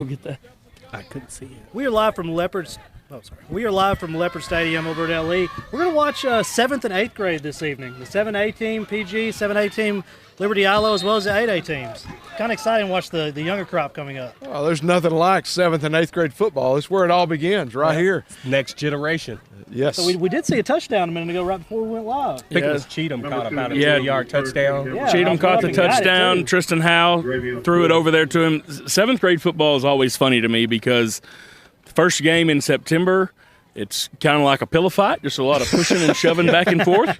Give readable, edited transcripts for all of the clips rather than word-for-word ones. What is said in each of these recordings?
We'll get that. I couldn't see it. We are live from Leopards. Oh, sorry. We are live from Leopard Stadium over at Ellie. We're going to watch 7th and 8th grade this evening. The 7A team, PG, 7A team, Liberty ILO, as well as the 8A teams. Kind of exciting to watch the younger crop coming up. Well, there's nothing like 7th and 8th grade football. It's where it all begins, right here. Next generation. Yes. So we did see a touchdown a minute ago right before we went live. I think it was Cheatham caught about a Yeah. 2-yard touchdown. Yeah, Cheatham caught the touchdown. Tristan Howe threw it over there to him. 7th grade football is always funny to me because the first game in September, it's kind of like a pillow fight, just a lot of pushing and shoving back and forth.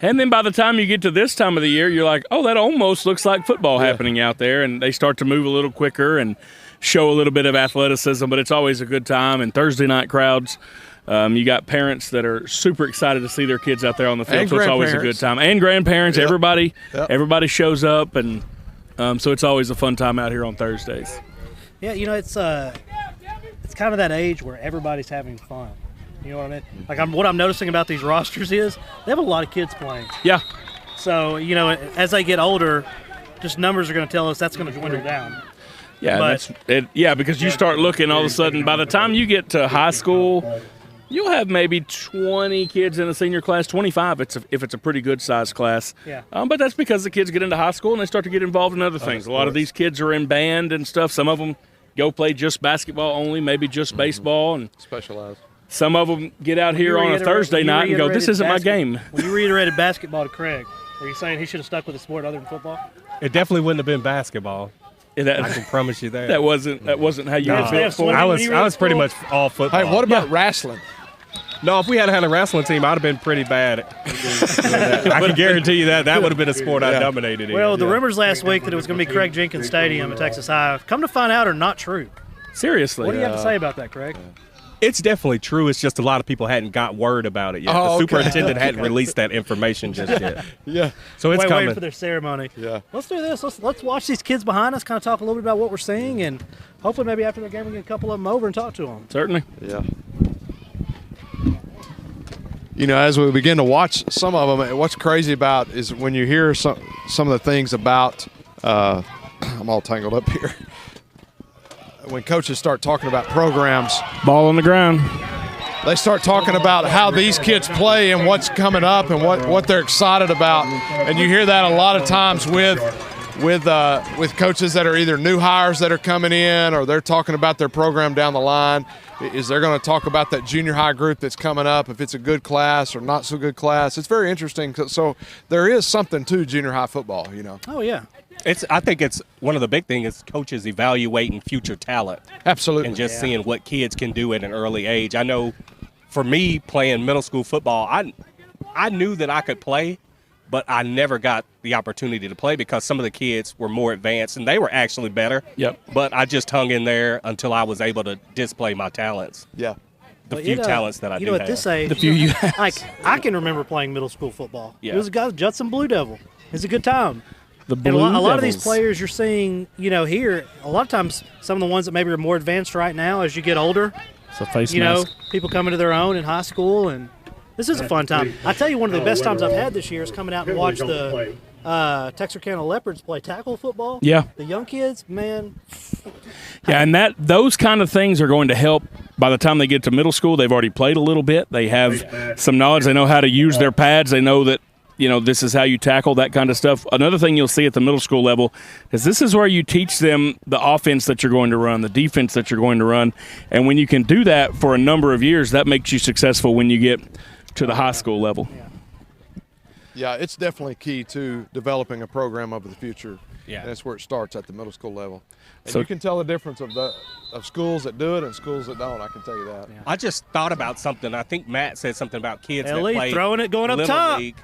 And then by the time you get to this time of the year, you're like, oh, that almost looks like football happening out there. And they start to move a little quicker and show a little bit of athleticism, but it's always a good time. And Thursday night crowds, you got parents that are super excited to see their kids out there on the field, so it's always a good time. And grandparents, everybody shows up, and so it's always a fun time out here on Thursdays. Yeah, you know, it's kind of that age where everybody's having fun. You know what I mean? Like what I'm noticing about these rosters is they have a lot of kids playing. Yeah. So, you know, as they get older, just numbers are going to tell us that's going to dwindle down. Yeah, because you start looking all of a sudden, by the time you get to high school, you'll have maybe 20 kids in a senior class, 25 if it's a pretty good sized class. Yeah. But that's because the kids get into high school and they start to get involved in other things. A lot of these kids are in band and stuff. Some of them go play just basketball only, maybe just baseball, and Specialized. some of them get out here on a Thursday night and go, this isn't my game. When you reiterated basketball to Craig, were you saying he should have stuck with a sport other than football? It definitely wouldn't have been basketball. I can promise you that. That wasn't how you No, felt for it. I was pretty much all football. Hey, what about wrestling? No, if we had a wrestling team, I'd have been pretty bad. I can guarantee you that would have been a sport I dominated in. Well, the rumors last week that it was going to be Craig Jenkins Stadium at Texas High, come to find out, are not true. Seriously. What do you have to say about that, Craig? It's definitely true. It's just a lot of people hadn't got word about it yet. Oh, the okay. superintendent hadn't released that information just yet. Yeah. So it's coming. Waiting for their ceremony. Yeah. Let's do this. Let's watch these kids behind us, kind of talk a little bit about what we're seeing, and hopefully maybe after the game we get a couple of them over and talk to them. Certainly. Yeah. You know, as we begin to watch some of them, what's crazy about is when you hear some of the things about, I'm all tangled up here. When coaches start talking about programs, Ball on the ground. they start talking about how these kids play and what's coming up and what they're excited about. And you hear that a lot of times with coaches that are either new hires that are coming in, or they're talking about their program down the line. Is they're going to talk about that junior high group that's coming up, if it's a good class or not so good class. It's very interesting. So there is something to junior high football, you know. Oh, yeah. I think it's one of the big things is coaches evaluating future talent. Absolutely. And just seeing what kids can do at an early age. I know for me playing middle school football, I knew that I could play, but I never got the opportunity to play because some of the kids were more advanced and they were actually better. Yep. But I just hung in there until I was able to display my talents. Yeah. The few talents that I do have. You know, at this age, The few you have. like, I can remember playing middle school football. Yeah. It was a guy, Judson Blue Devil. It's a good time. The And Blue a lot of these Devils. players you're seeing, you know, here, a lot of times some of the ones that maybe are more advanced right now as you get older, It's a face you know, mask. people coming to their own in high school, and this is a fun time. I tell you, one of the best times I've had this year is coming out and watch the Texarkana Leopards play tackle football. Yeah. The young kids, man. Yeah, and those kind of things are going to help by the time they get to middle school. They've already played a little bit. They have some knowledge. They know how to use their pads. They know that, you know, this is how you tackle that kind of stuff. Another thing you'll see at the middle school level is this is where you teach them the offense that you're going to run, the defense that you're going to run. And when you can do that for a number of years, that makes you successful when you get to the high school level. Yeah, it's definitely key to developing a program of the future. Yeah. And that's where it starts, at the middle school level. And So- you can tell the difference of schools that do it and schools that don't, I can tell you that. Yeah. I just thought about something. I think Matt said something about kids Ellie that play throwing it, going up Little top. League.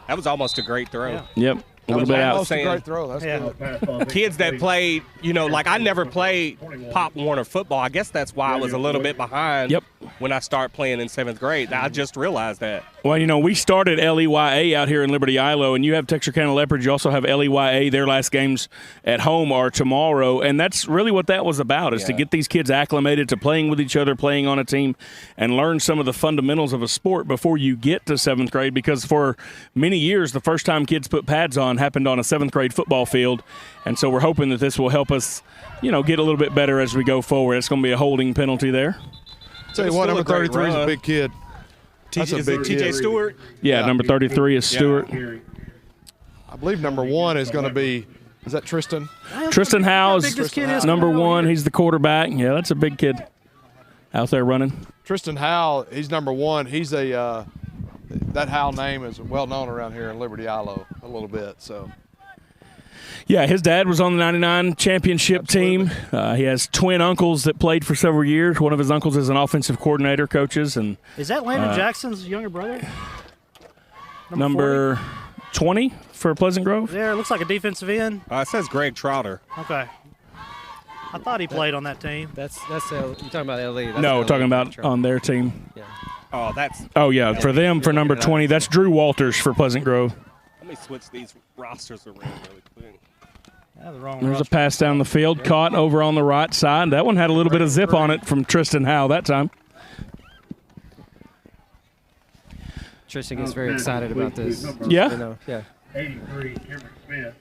That was almost a great throw. Yeah. Yep, a little bit out. Almost a saying- great throw. That's good. Kids that played, you know, like I never played Pop Warner football. I guess that's why I was a little bit behind. Yep. when I start playing in 7th grade. I just realized that. Well, we started LEYA out here in Liberty Ilo, and you have Texarkana Leopards. You also have LEYA. Their last games at home are tomorrow, and that's really what that was about, is to get these kids acclimated to playing with each other, playing on a team, and learn some of the fundamentals of a sport before you get to 7th grade, because for many years, the first time kids put pads on happened on a 7th grade football field, and so we're hoping that this will help us, get a little bit better as we go forward. It's going to be a holding penalty there. Tell you what, number 33 is a big kid. That's a big kid. TJ Stewart? Yeah, number 33 is Stewart. I believe number 1 is going to be, is that Tristan? Tristan Howes, number 1. He's the quarterback. Yeah, that's a big kid out there running. Tristan Howell, he's number 1. He's that Howell name is well known around here in Liberty Ilo a little bit. So. Yeah, his dad was on the 99 championship team. He has twin uncles that played for several years. One of his uncles is an offensive coordinator, coaches. And is that Landon Jackson's younger brother? Number 20 for Pleasant Grove? Yeah, it looks like a defensive end. It says Greg Trotter. Okay. I thought he played on that team. You're talking about Ellie. No, we're talking about on their team. Yeah. Oh, yeah, for them, for number 20, that's Drew Walters for Pleasant Grove. Let me switch these rosters around really quick. There's a pass down the field, caught over on the right side. That one had a little bit of zip on it from Tristan Howell that time. Tristan gets very excited about this. Yeah? Yeah. 83, Cameron Smith.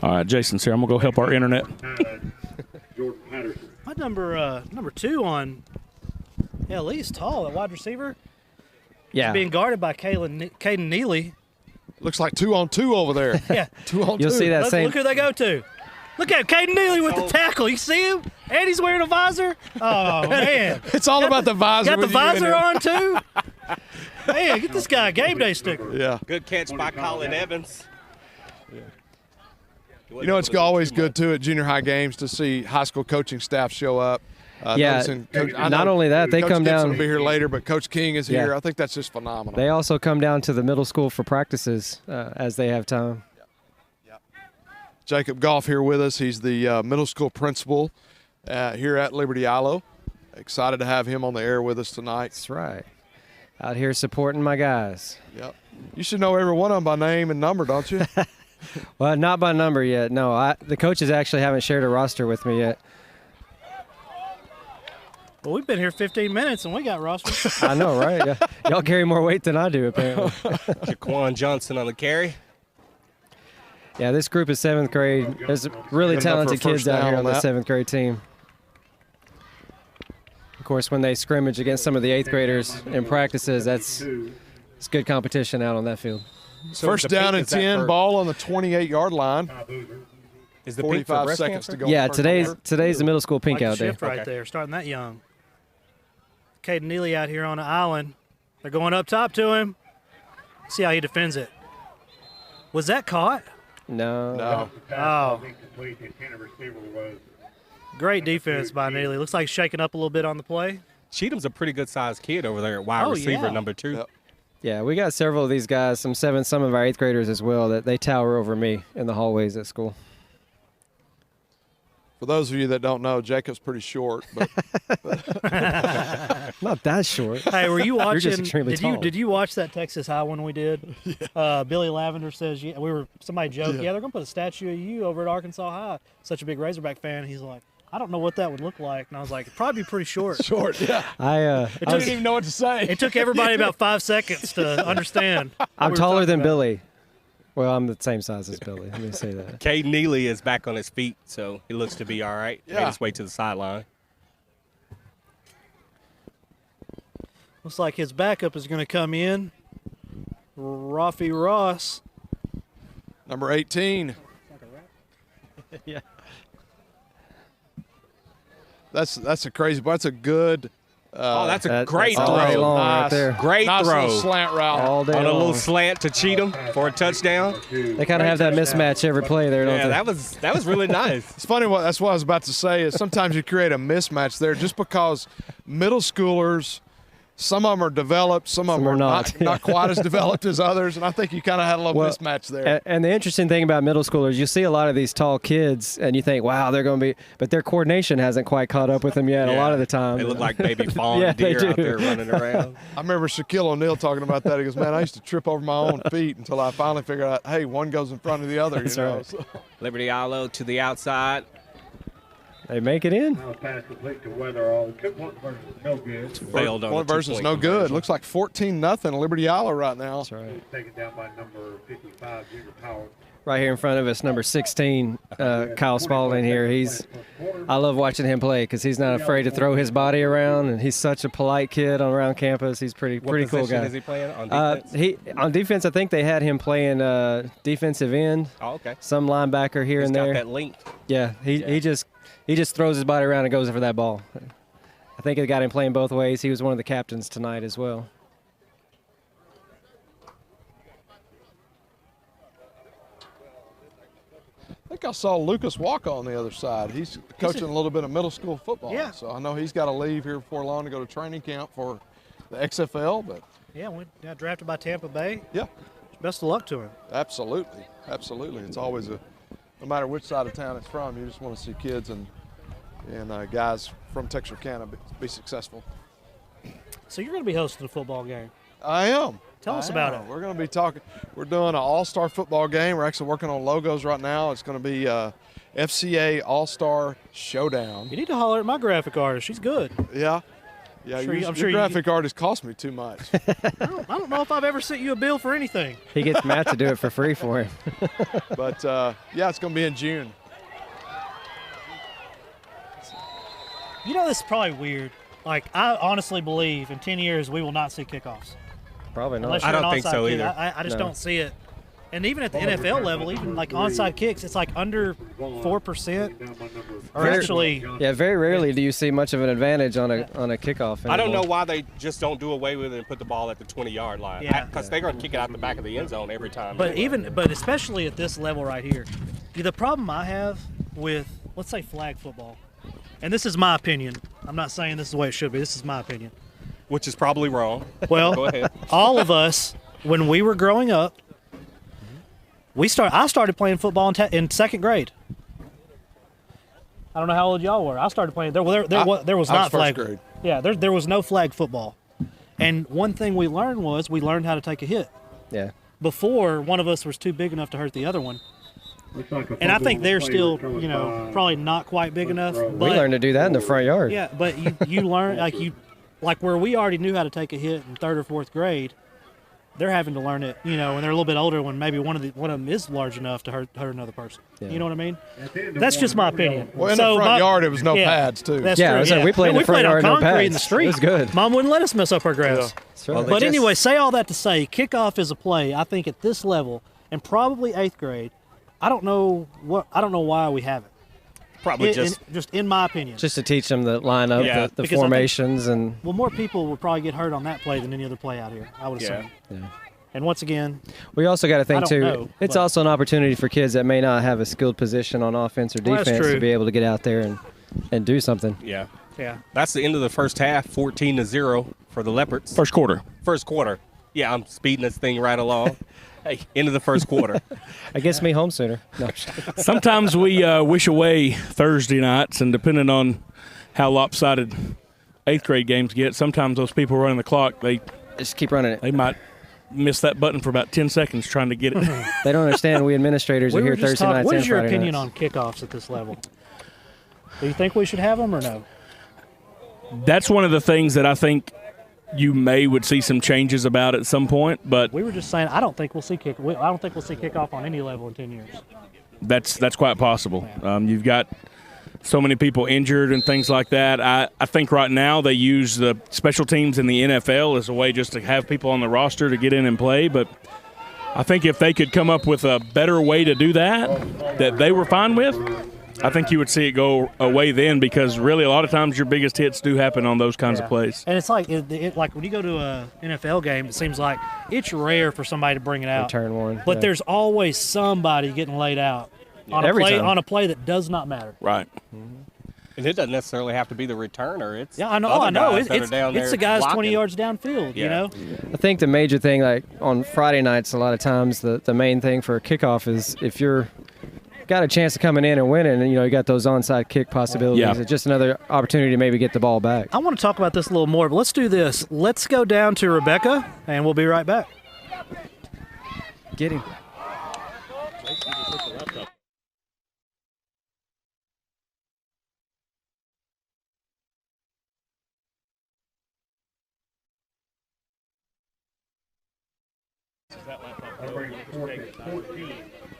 All right, Jason's here. I'm going to go help our internet. Jordan Patterson. My number 2 on Ellie's tall, that wide receiver. Yeah. He's being guarded by Caden Neely. Looks like 2-on-2 over there. Yeah. 2-on-2. You'll see that Look who they go to. Look at Caden Neely with the tackle. You see him? And he's wearing a visor. Oh, man. It's all about the visor. Got the visor on, too? Man, get this guy a game day sticker. Yeah. Good catch by Colin Evans. It's always good, too, at junior high games to see high school coaching staff show up. Not only that, they Coach come Gibson down. will be here later, but Coach King is here. Yeah. I think that's just phenomenal. They also come down to the middle school for practices as they have time. Jacob Goff here with us. He's the middle school principal here at Liberty Ilo. Excited to have him on the air with us tonight. That's right. Out here supporting my guys. Yep. You should know every one of them by name and number, don't you? Well, not by number yet. No, the coaches actually haven't shared a roster with me yet. Well, we've been here 15 minutes and we got roster. I know, right? Yeah. Y'all carry more weight than I do, apparently. Jaquan Johnson on the carry. Yeah, this group is 7th grade. There's really Good enough talented for a kids first out down here on on the that. 7th grade team. Of course, when they scrimmage against some of the 8th graders in practices, it's good competition out on that field. So First down and 10, ball on the 28-yard line. Is the pink for 45 breast seconds cancer? to go. Yeah, first today's quarter. the middle school pink Like a out day. shift right there, starting that young. Caden Neely out here on the island. They're going up top to him. See how he defends it. Was that caught? No. Oh. Great defense by Neely. Looks like shaking up a little bit on the play. Cheatham's a pretty good-sized kid over there at wide receiver, yeah. number 2. Yep. Yeah, we got several of these guys, some of our 8th graders as well, that they tower over me in the hallways at school. For those of you that don't know, Jacob's pretty short, but Not that short. Hey, were you You're watching? just extremely tall. Did you watch that Texas High one we did? Billy Lavender says somebody joked, yeah, they're gonna put a statue of you over at Arkansas High. Such a big Razorback fan. He's like, I don't know what that would look like, and I was like, it'd probably be pretty short. short, yeah. I didn't even know what to say. It took everybody about 5 seconds to understand. what I'm we were taller talking than about. Billy. Well, I'm the same size as Billy. Let me say that. Caden Neely is back on his feet, so he looks to be all right. Yeah. Made his way to the sideline. Looks like his backup is going to come in. Rafi Ross. Number 18. Yeah. That's a crazy, but that's a good. That's a That- great that's all day throw. long right Nice. there. Great Nice throw. little slant route. All day On a little long. slant to Cheatham for a touchdown. They kind of have that mismatch every play there, don't Yeah, they? that was really nice. It's funny. That's what I was about to say. Is sometimes you create a mismatch there just because middle schoolers some of them are developed, some of them are not quite as developed as others, and I think you kind of had a little mismatch there. And the interesting thing about middle schoolers, you see a lot of these tall kids, and you think, wow, they're going to be – but their coordination hasn't quite caught up with them yet a lot of the time. They look like baby fawn deer out there running around. I remember Shaquille O'Neal talking about that. He goes, man, I used to trip over my own feet until I finally figured out, hey, one goes in front of the other. That's you know? right. So. Liberty Ilo to the outside. They make it in. Now pass complete to Weatherall. One versus no good. Failed on one versus no good. Looks like 14-0 Liberty Ilo right now. That's right. Taken down by number 55, Junior Power. Right here in front of us, number 16, Kyle Spalding here. I love watching him play because he's not afraid to throw his body around, and he's such a polite kid around campus. He's pretty cool guy. What position is he playing on defense? On defense, I think they had him playing defensive end. Oh, okay. Some linebacker here and there. He's got that link. Yeah, he just throws his body around and goes for that ball. I think it got him playing both ways. He was one of the captains tonight as well. I think I saw Lucas Walker on the other side. He's coaching a little bit of middle school football. Yeah. So I know he's got to leave here before long to go to training camp for the XFL. But Yeah, got drafted by Tampa Bay. yeah, Best of luck to him. absolutely. Absolutely. It's always no matter which side of town it's from, you just want to see kids and guys from Texarkana be successful. So you're going to be hosting a football game. I am. Tell us about it. We're going to be talking. We're doing an all-star football game. We're actually working on logos right now. It's going to be FCA All-Star Showdown. You need to holler at my graphic artist. She's good. Yeah. I'm Your graphic artist cost me too much. I don't know if I've ever sent you a bill for anything. He gets Matt to do it for free for him. But, yeah, it's going to be in June. You know, this is probably weird. Like, I honestly believe in 10 years we will not see kickoffs. Probably not. Unless I you're don't an think onside so kick. either. I just don't see it. And even at the NFL level, even like onside kicks, it's like under 4%. Or actually, Yeah, very rarely do you see much of an advantage on a kickoff anymore. I don't know why they just don't do away with it and put the ball at the 20-yard line. Yeah. Because they're going to kick it out the back of the end zone every time. but especially at this level right here, the problem I have with, let's say, flag football, and this is my opinion. I'm not saying this is the way it should be. This is my opinion. Which is probably wrong. Well, Go ahead. all of us, when we were growing up, I started playing football in second grade. I don't know how old y'all were. I started playing. There was not flag. First grade. Yeah, there was no flag football. And one thing we learned how to take a hit. Yeah. Before, one of us was too big enough to hurt the other one. And I think they're still, probably not quite big enough. We But, learned to do that in the front yard. yeah, but you learn like where we already knew how to take a hit in third or fourth grade. They're having to learn it, when they're a little bit older, when maybe one of them is large enough to hurt another person. Yeah. You know what I mean? That's just my opinion. Well, in the front yard, it was no pads, too. That's Yeah, true. we played in the front yard, on no concrete in the pads. street. It was good. Mom wouldn't let us mess up our grass. That's right. Well, But anyway, say all that to say, kickoff is a play. I think at this level, and probably 8th grade, I don't know why we have it. Probably just in my opinion. Just to teach them the lineup, Yeah, the because I think- formations, and Well, more people would probably get hurt on that play than any other play out here, I would assume. yeah. And once again, We also got to I think don't too. know, It's but- also an opportunity for kids that may not have a skilled position on offense or Well, that's defense to true. be able to get out there and do something. Yeah. yeah. That's the end of the first half, 14-0 for the Leopards. First quarter. First quarter. Yeah, I'm speeding this thing right along. Hey, end of the first quarter. I guess me home sooner. No. Sometimes we wish away Thursday nights, and depending on how lopsided 8th grade games get, sometimes those people running the clock, they Just keep running it. might miss that button for about 10 seconds trying to get it. They don't understand we administrators are here Thursday nights What and is your Friday opinion nights. on kickoffs at this level? Do you think we should have them or no? That's one of the things that I think you would see some changes about at some point, but We were just saying I don't think we'll see kickoff on any level in 10 years. that's quite possible. You've got so many people injured and things like that. I think right now they use the special teams in the NFL as a way just to have people on the roster to get in and play, but I think if they could come up with a better way to do that they were fine with, I think you would see it go away then, because really a lot of times your biggest hits do happen on those kinds of plays. And it's like like when you go to a NFL game, it seems like it's rare for somebody to bring it out. Return one. But yeah. there's always somebody getting laid out on Every a time. play that does not matter. Right. And it doesn't necessarily have to be the returner. It's Yeah, I know. other guys that are It's down there the guys 20 blocking. yards downfield. You Yeah. know. I think the major thing, like on Friday nights, a lot of times the main thing for a kickoff is if you're got a chance of coming in and winning, and you got those onside kick possibilities. Yeah. It's just another opportunity to maybe get the ball back. I want to talk about this a little more, but let's do this. Let's go down to Rebecca, and we'll be right back. Get him.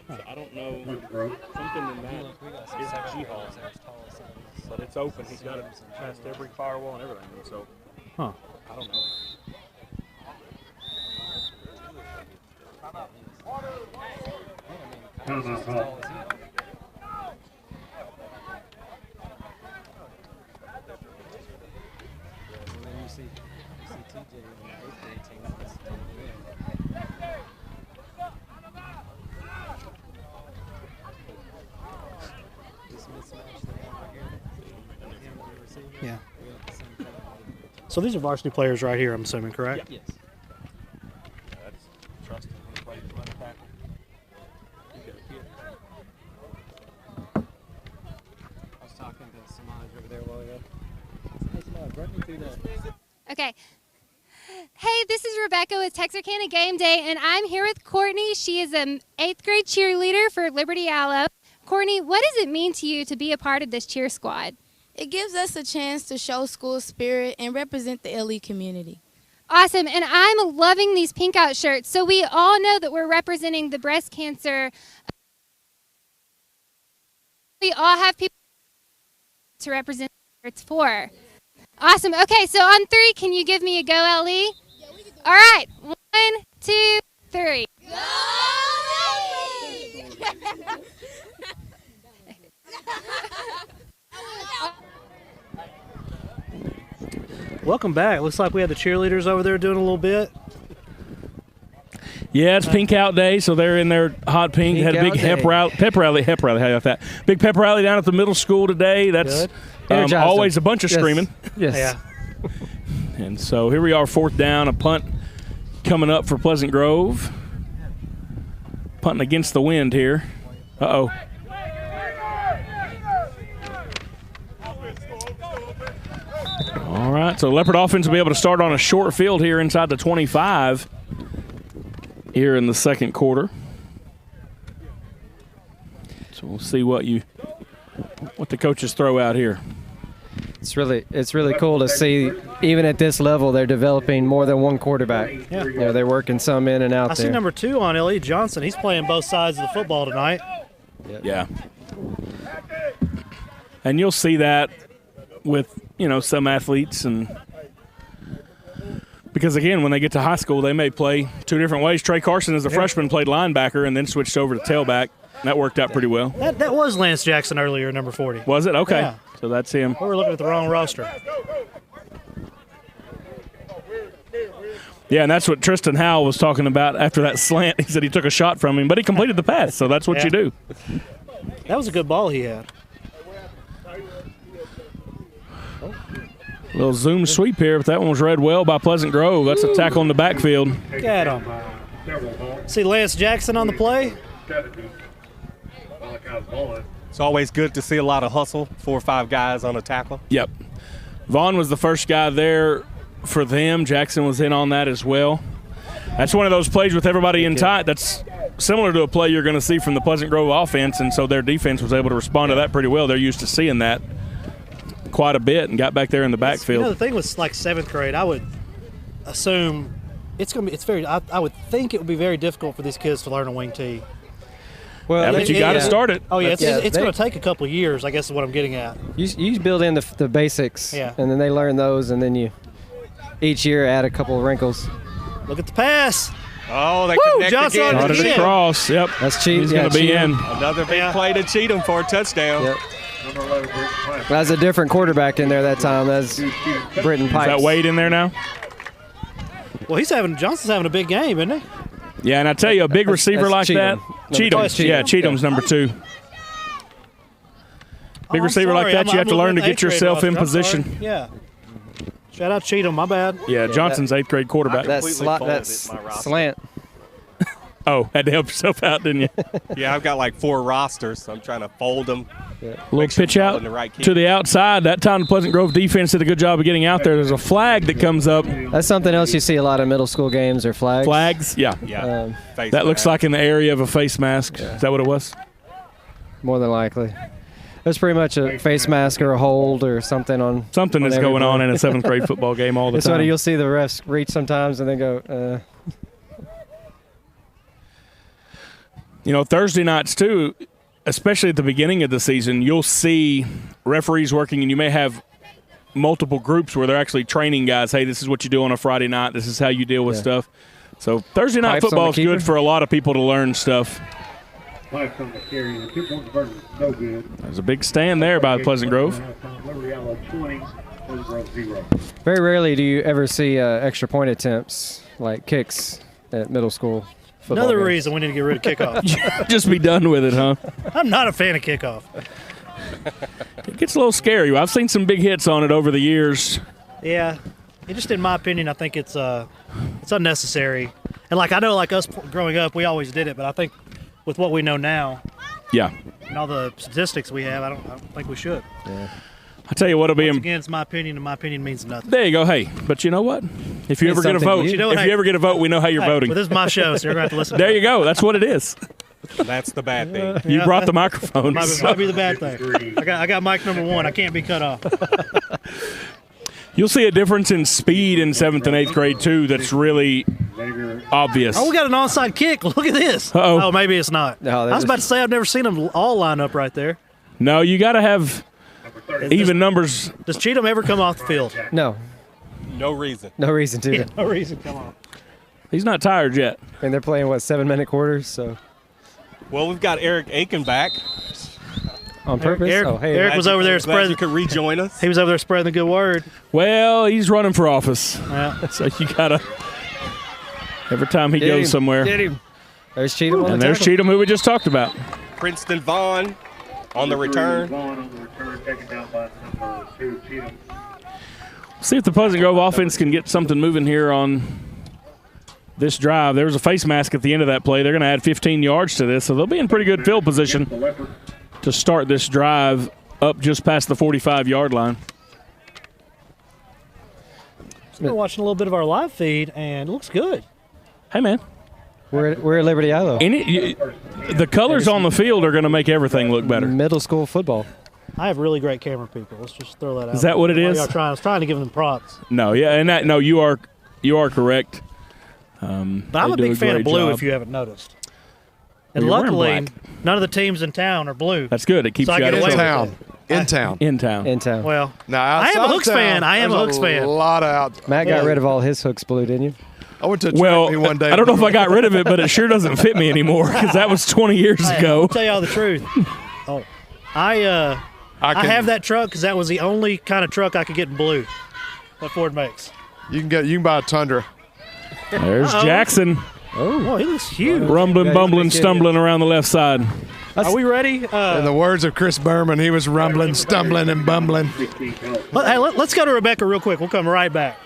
I don't know. Something in that is G-Hall. But it's open. He's got it past every firewall and everything. So, Huh. I don't know. Timeout call. Yeah. So these are varsity players right here, I'm assuming, correct? Yes. That's trusting he plays left tackle. I was talking to Samaj over there a while ago. Hey, Samaj, run me through that. Okay. Hey, this is Rebecca with Texarkana Game Day, and I'm here with Courtney. She is an 8th grade cheerleader for Liberty Aloe. Courtney, what does it mean to you to be a part of this cheer squad? It gives us a chance to show school spirit and represent the Ellie community. Awesome, and I'm loving these pink out shirts. So we all know that we're representing the breast cancer. We all have people to represent shirts for. Awesome. Okay, so on 3, can you give me a go, Ellie? Yeah, we can go. All right, 1, 2, 3. Go, Ellie! Welcome back. Looks like we had the cheerleaders over there doing a little bit. Yeah, it's pink out day, so they're in their hot pink. Pink Had a big out day. pep rally. How about that? Big pep rally down at the middle school today. That's Good. Energized always them. a bunch of Yes. screaming. Yes. Yeah. And so here we are, 4th down, a punt coming up for Pleasant Grove. Punting against the wind here. Uh-oh. All right, so Leopard offense will be able to start on a short field here inside the 25 here in the second quarter. So we'll see what the coaches throw out here. It's really cool to see, even at this level, they're developing more than one quarterback. Yeah. They're working some in and out I there. see number 2 on Ellie Johnson. He's playing both sides of the football tonight. Yeah. And you'll see that with, some athletes, and because again, when they get to high school, they may play 2 different ways. Trey Carson, as a freshman, played linebacker and then switched over to tailback. And that worked out pretty well. That was Lance Jackson earlier, number 40. Was it? Okay. Yeah. So that's him. We were looking at the wrong roster. Yeah, and that's what Tristan Howell was talking about after that slant. He said he took a shot from him, but he completed the pass, so that's what you do. That was a good ball he had. Little zoom sweep here, but that one was read well by Pleasant Grove. That's a tackle in the backfield. Get him. See Lance Jackson on the play? It's always good to see a lot of hustle, 4 or 5 guys on a tackle. Yep. Vaughn was the first guy there for them. Jackson was in on that as well. That's one of those plays with everybody in tight. That's similar to a play you're going to see from the Pleasant Grove offense, and so their defense was able to respond to that pretty well. They're used to seeing that quite a bit and got back there in the backfield. The thing was like 7th grade, I would assume I would think it would be very difficult for these kids to learn a wing tee. Well, but you got to start it. Oh, yeah, it's they- going to take a couple of years, I guess is what I'm getting at. You build in the basics, Yeah. and then they learn those, and then you each year add a couple of wrinkles. Look at the pass. Oh, they Woo, connect Johnson again. on Started Yeah. across. Yep. That's cheap. He's going to be in. Another big Yeah. play to Cheatham for a touchdown. Yep. That's a different quarterback in there that time. That's Britton Is Pipes. that Wade in there now? Well, Johnson's having a big game, isn't he? Yeah, and I tell you, a big receiver that's like Cheatham. that. Cheatham. Cheatham. Yeah, Cheatham's number 2. Big receiver like that, you have to learn to get yourself in position. Yeah. Shout out Cheatham, my bad. Yeah, Johnson's 8th grade quarterback. That's slant. Oh, had to help yourself out, didn't you? Yeah, I've got like 4 rosters, so I'm trying to fold them. A little pitch out to the outside. That time the Pleasant Grove defense did a good job of getting out there. There's a flag that comes up. That's something else you see a lot of middle school games or flags. Flags, yeah. Yeah. That looks like in the area of a face mask. Yeah. Is that what it was? More than likely. It's pretty much a face mask or a hold or something on. Something that's going on in a 7th grade football game all the time. It's funny, you'll see the refs reach sometimes and then go, You know, Thursday nights too, especially at the beginning of the season, you'll see referees working, and you may have multiple groups where they're actually training guys. Hey, this is what you do on a Friday night. This is how you deal with stuff. So Thursday night football is good for a lot of people to learn stuff. There's a big stand there by Pleasant Grove. Very rarely do you ever see extra point attempts, like kicks at middle school football Another games. reason we need to get rid of kickoff. Just be done with it, huh? I'm not a fan of kickoff. It gets a little scary. I've seen some big hits on it over the years. Yeah. It just, in my opinion, I think it's unnecessary. And, like, I know, like, us growing up, we always did it, but I think with what we know now Yeah. and all the statistics we have, I don't think we should. Yeah. I tell you what, it'll be. Once again, it's my opinion, and my opinion means nothing. There you go. Hey, but you know what? If you ever get a vote, if you ever get a vote, we know how you're voting. Well, this is my show, so you're going to have to listen. There you go. That's what it is. That's the bad thing. You brought the microphone. Might be the bad thing. I got mic number 1. I can't be cut off. You'll see a difference in speed in 7th and 8th grade, too, that's really obvious. Oh, we got an onside kick. Look at this. Uh-oh. Oh, maybe it's not. No, I was about to say I've never seen them all line up right there. No, you got to have even numbers. Does Cheatham ever come off the field? No. No reason. No reason to. Yeah, no reason. Come on. He's not tired yet. And they're playing, what, 7-minute quarters? So Well, we've got Eric Aiken back. on purpose? Eric was over there Glad spreading. you could rejoin us. He was over there spreading the good word. Well, he's running for office. Yeah. So you got to, every time he goes somewhere. Get him. There's Cheatham on And the there's tackle. Cheatham, who we just talked about. Princeton Vaughn on the return. Taken down by number 2, Cheatham. See if the Pleasant Grove offense can get something moving here on this drive. There was a face mask at the end of that play. They're going to add 15 yards to this, so they'll be in pretty good field position to start this drive up just past the 45-yard line. We're watching a little bit of our live feed, and it looks good. Hey, man. We're at Liberty Isle. The colors on the field are going to make everything look better. Middle school football. I have really great camera people. Let's just throw that out. Is that what it is? I was trying to give them props. No, yeah, and no, you are correct. But I'm a big fan of blue, if you haven't noticed. And Well, you're luckily, wearing black. none of the teams in town are blue. That's good. It keeps So I you out get of away trouble. with In town. In town. In town. Well, Now, I am a outside Hooks town, fan. I am a there's Hooks fan. A lot out. Matt got rid of all his hooks blue, didn't you? I went to a Well, track meet one day. I don't know if I got rid of it, but it sure doesn't fit me anymore because that was 20 years I'll ago. tell you all the truth. Oh, I have that truck because that was the only kind of truck I could get in blue that Ford makes. You can buy a Tundra. There's Jackson. Oh, he looks huge. Rumbling, bumbling, stumbling around the left side. Are we ready? In the words of Chris Berman, he was rumbling, stumbling, and bumbling. Hey, let's go to Rebecca real quick. We'll come right back.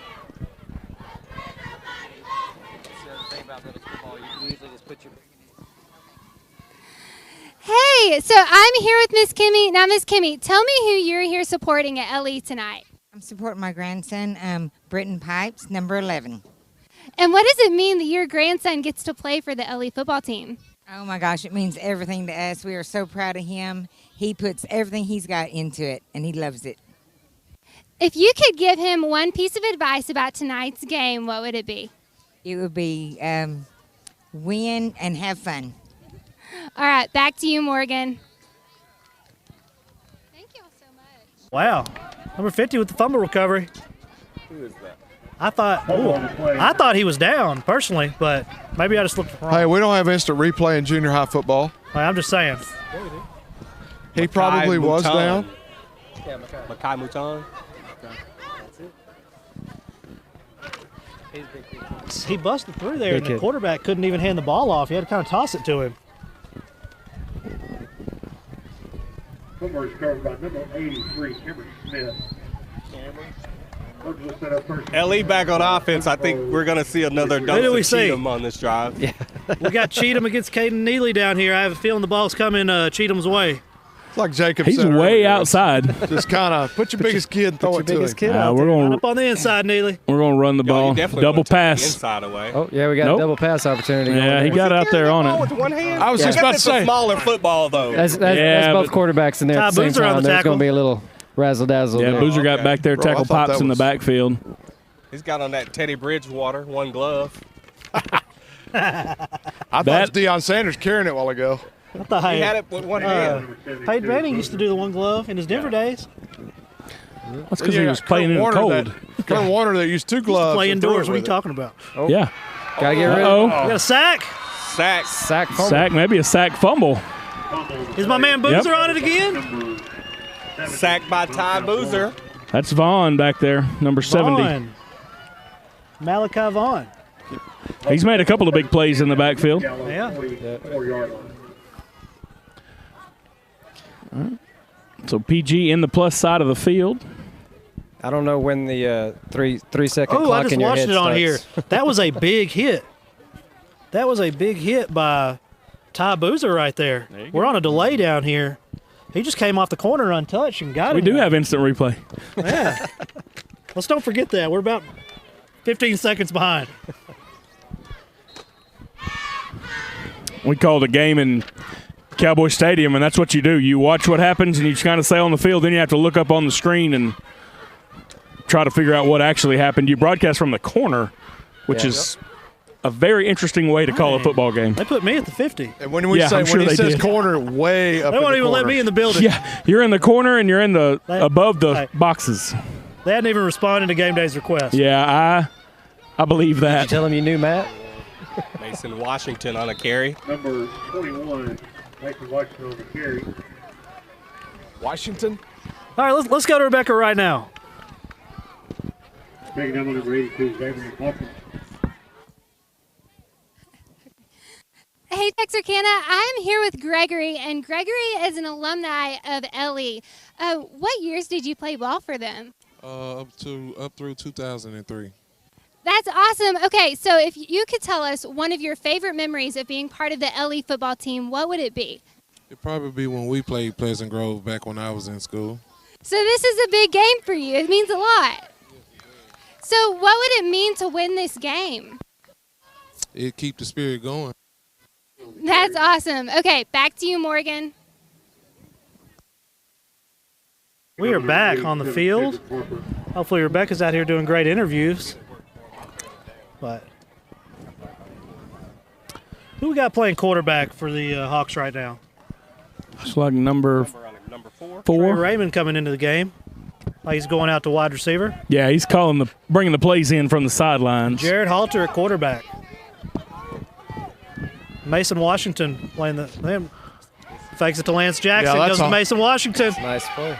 Hey, so I'm here with Miss Kimmy. Now, Miss Kimmy, tell me who you're here supporting at Ellie tonight. I'm supporting my grandson, Britton Pipes, number 11. And what does it mean that your grandson gets to play for the Ellie football team? Oh my gosh, it means everything to us. We are so proud of him. He puts everything he's got into it, and he loves it. If you could give him one piece of advice about tonight's game, what would it be? It would be win and have fun. All right, back to you, Morgan. Thank you all so much. Wow, number 50 with the fumble recovery. Who is that? I thought he was down personally, but maybe I just looked wrong. Hey, we don't have instant replay in junior high football. I'm just saying. He probably was down. Yeah, Makai Mouton. He busted through there, Good and the kid. quarterback couldn't even hand the ball off. He had to kind of toss it to him. Football is covered by number 83, Cameron Smith. Ellie back on offense. I think we're going to see another dose of Cheatham on this drive. Yeah. We got Cheatham against Caden Neely down here. I have a feeling the ball's coming Cheatham's way. It's like Jacob He's said way earlier. outside. Just kind of put your biggest kid and throw it to him. We're going up on the inside, Neely. We're going to run the ball. Double pass. Inside away. Oh, yeah, we got a double pass opportunity. Yeah, he got out there on it. With one hand? I was just about to say. It's a smaller football, though. That's both quarterbacks in there at the same time. There's going to be a little razzle-dazzle. Yeah, Boozer got back there, tackle pops in the backfield. He's got on that Teddy Bridgewater, one glove. I thought it was Deion Sanders carrying it a while ago. What the He had it with one hand. Peyton Manning used to do the one glove in his Denver days. That's because he was playing in the cold. Kurt Warner that used 2 gloves. Play indoors. What are you talking about? Oh. Yeah. Gotta get rid of it. We got a sack. Sack fumble. Sack, maybe a sack fumble. Is my man Boozer on it again? Sacked by Ty Boozer. That's Vaughn back there, number 70. Vaughn. Malachi Vaughn. He's made a couple of big plays in the backfield. Yeah. So PG in the plus side of the field. I don't know when the 3-second Oh, clock I just in your watched head it on starts. here. That was a big hit. That was a big hit by Ty Boozer right there. We're on a delay down here. He just came off the corner untouched and got it. We do have instant replay. Yeah. Let's don't forget that. We're about 15 seconds behind. We called a game in Cowboy Stadium, and that's what you do. You watch what happens, and you just kind of stay on the field. Then you have to look up on the screen and try to figure out what actually happened. You broadcast from the corner, which is a very interesting way to call a football game. They put me at the 50. And when we say when he says corner, way up. They won't even let me in the building. Yeah, you're in the corner and you're in the above the boxes. They hadn't even responded to game day's request. Yeah, I believe that. Did you tell him you knew Matt? Mason Washington on a carry. Number 21, Mason Washington on the carry. Washington. All right, let's go to Rebecca right now. Making number 82, Xavier Hawkins. Hey, Texarkana, I'm here with Gregory, and Gregory is an alumni of Ellie. What years did you play ball for them? Up through 2003. That's awesome. Okay, so if you could tell us one of your favorite memories of being part of the Ellie football team, what would it be? It'd probably be when we played Pleasant Grove back when I was in school. So this is a big game for you. It means a lot. So what would it mean to win this game? It'd keep the spirit going. That's awesome. Okay, back to you, Morgan. We are back on the field. Hopefully Rebecca's out here doing great interviews. But who we got playing quarterback for the Hawks right now? It's like number 4. Trey Raymond coming into the game. Like he's going out to wide receiver. Yeah, he's bringing the plays in from the sidelines. Jared Halter at quarterback. Mason Washington playing the fakes it to Lance Jackson. Goes to Mason Washington. Nice play.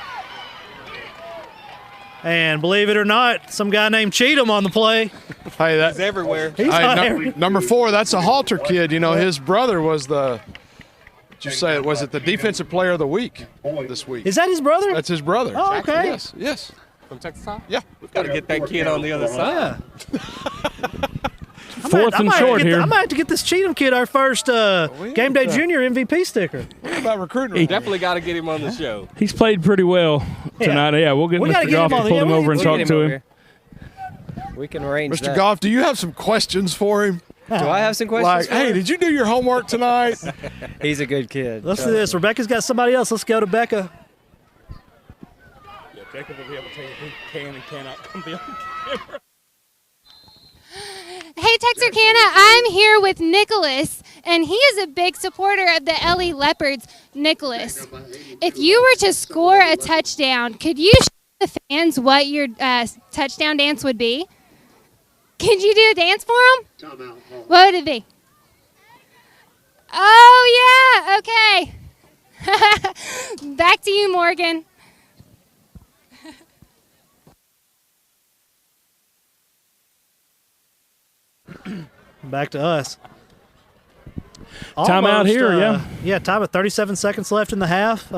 And believe it or not, some guy named Cheatham on the play. Hey, He's everywhere. Number 4, that's a Halter kid. You know, his brother was the. Did you say it? Was it the defensive player of the week this week? Is that his brother? That's his brother. Oh, okay. Yes. From Texas High? Yeah. We've got to get that kid on the other side. Yeah. Fourth and short here. I might have to get this Cheatham kid our first Game Day Junior MVP sticker. What about recruiting? We definitely got to get him on the show. He's played pretty well tonight. Yeah, we'll get Mr. Goff to pull him over and talk to him. We can arrange Mr. Goff, do you have some questions for him? Do I have some questions Like, hey, did you do your homework tonight? He's a good kid. Let's do this. Rebecca's got somebody else. Let's go to Becca. Yeah, Jacob will be able to tell you who can and cannot come be on camera. Hey, Texarkana, I'm here with Nicholas, and he is a big supporter of the Ellie Leopards. Nicholas, if you were to score a touchdown, could you show the fans what your touchdown dance would be? Could you do a dance for them? What would it be? Oh, yeah, okay. Back to you, Morgan. Back to us. Time out here, Yeah, time with 37 seconds left in the half.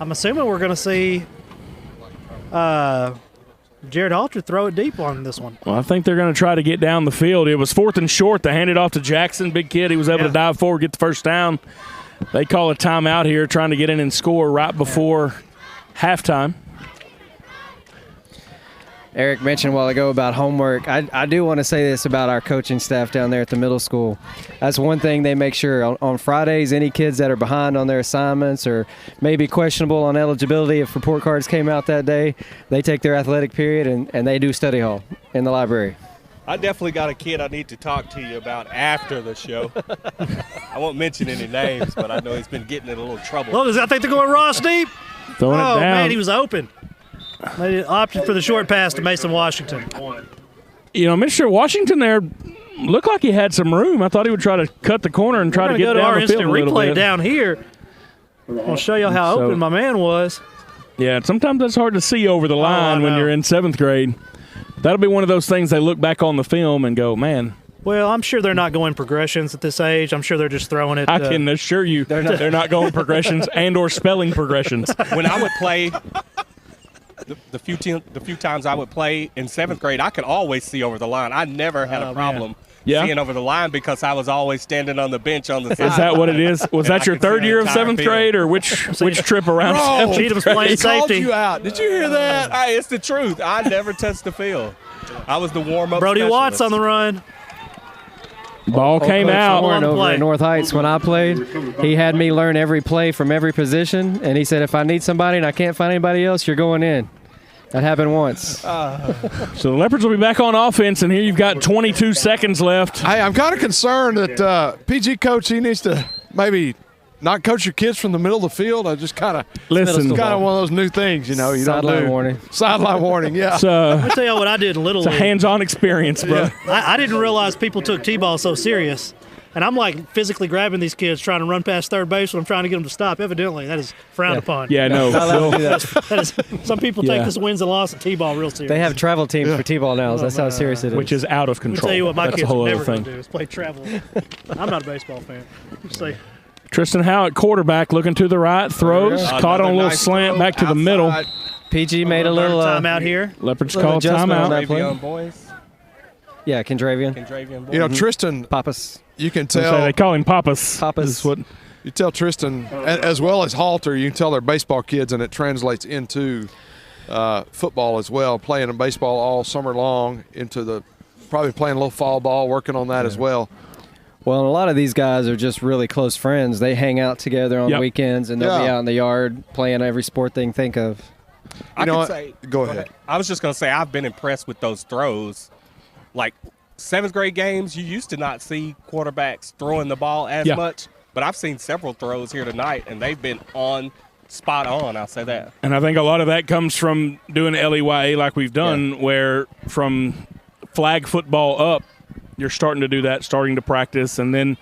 I'm assuming we're going to see Jared Halter throw it deep on this one. Well, I think they're going to try to get down the field. It was 4th and short. They handed off to Jackson, big kid. He was able to dive forward, get the first down. They call a timeout here, trying to get in and score right before halftime. Eric mentioned a while ago about homework. I do want to say this about our coaching staff down there at the middle school. That's one thing they make sure. On Fridays, any kids that are behind on their assignments or maybe questionable on eligibility if report cards came out that day, they take their athletic period and they do study hall in the library. I definitely got a kid I need to talk to you about after the show. I won't mention any names, but I know he's been getting in a little trouble. Look, I think they're going Ross deep. Throwing it down. Man, he was open. They opted for the short pass to Mason Washington. You know, Mr. Washington there looked like he had some room. I thought he would try to cut the corner and try to get down the field a little replay bit. Down here. I'll show you how open my man was. Yeah, sometimes that's hard to see over the line when you're in 7th grade. That'll be one of those things they look back on the film and go, man. Well, I'm sure they're not going progressions at this age. I'm sure they're just throwing it. I can assure you they're not going progressions and or spelling progressions. When I would play – the few times I would play in 7th grade, I could always see over the line. I never had a problem seeing over the line because I was always standing on the bench on the side. Is that what it is? Was that your 3rd year of 7th grade, or which trip around 7th grade? Cheatham's playing safety. You out. Did you hear that? Hey, it's the truth. I never touched the field. I was the warm-up Brody specialist. Watts on the run. Ball came out. Over at North Heights when I played, he had me learn every play from every position, and he said, if I need somebody and I can't find anybody else, you're going in. That happened once. So the Leopards will be back on offense, and here you've got 22 seconds left. Hey, I'm kind of concerned that PG coach, he needs to maybe not coach your kids from the middle of the field. I just kind of listen. It's kind of one of those new things, you know. You Sideline warning. Sideline warning, yeah. Let me tell you what I did in Little League. It's a hands-on experience, bro. I didn't realize people took T-ball so serious. And I'm like physically grabbing these kids trying to run past third base when I'm trying to get them to stop. Evidently, that is frowned upon. Yeah, no. That is, some people take this wins and loss of T-ball real serious. They have travel teams for T-ball now. That's how serious it is. Which is out of control. I'll tell you what my That's kids a whole are never other going thing. to do is play travel. I'm not a baseball fan. Say. Tristan Howe at quarterback, looking to the right, throws, caught on a little slant back to the middle. PG made a little timeout here. Leopards call timeout. Kendravian boys. Yeah, Kendravian. Kendravian boys. You know, Tristan, Pappas. You can tell. They call him Pappas. Pappas. Is what you tell Tristan, as well as Halter, you can tell they're baseball kids, and it translates into football as well, playing in baseball all summer long, into probably playing a little fall ball, working on that as well. Well, and a lot of these guys are just really close friends. They hang out together on weekends, and they'll be out in the yard playing every sport they can think of. Go ahead. I was just going to say I've been impressed with those throws. Like 7th grade games, you used to not see quarterbacks throwing the ball as much, but I've seen several throws here tonight, and they've been spot on, I'll say that. And I think a lot of that comes from doing LEYA like we've done, where from flag football up, you're starting to do that, starting to practice, and then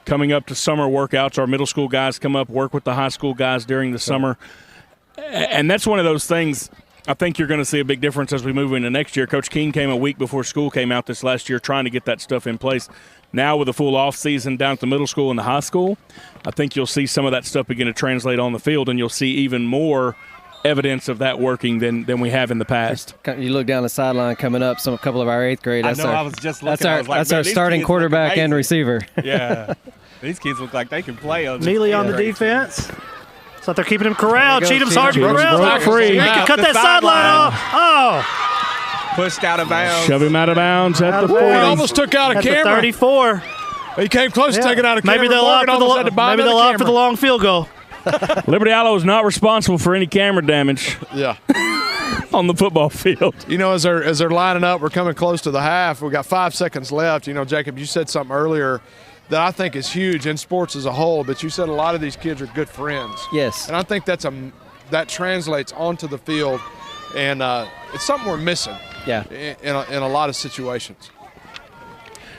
coming up to summer workouts. Our middle school guys come up, work with the high school guys during the summer. And that's one of those things I think you're going to see a big difference as we move into next year. Coach Keene came a week before school came out this last year trying to get that stuff in place. Now with a full off season down at the middle school and the high school, I think you'll see some of that stuff begin to translate on the field, and you'll see even more evidence of that working than we have in the past. You look down the sideline coming up, a couple of our 8th grade. I was just looking. That's our starting quarterback and receiver. Yeah. These kids look like they can play on Neely on the defense. So they're keeping him corralled. Cheatham's hard to corral. Broke free. He can cut that sideline off. Oh. Pushed out of bounds. Shove him out of bounds at the 40. He almost took out a camera. 34. He came close to taking out a camera. Maybe they'll opt for the long field goal. Liberty Allo is not responsible for any camera damage. Yeah. On the football field. You know, as they're lining up, we're coming close to the half. We've got 5 seconds left. You know, Jacob, you said something earlier that I think is huge in sports as a whole, but you said a lot of these kids are good friends. Yes. And I think that translates onto the field, and it's something we're missing. Yeah. In a lot of situations.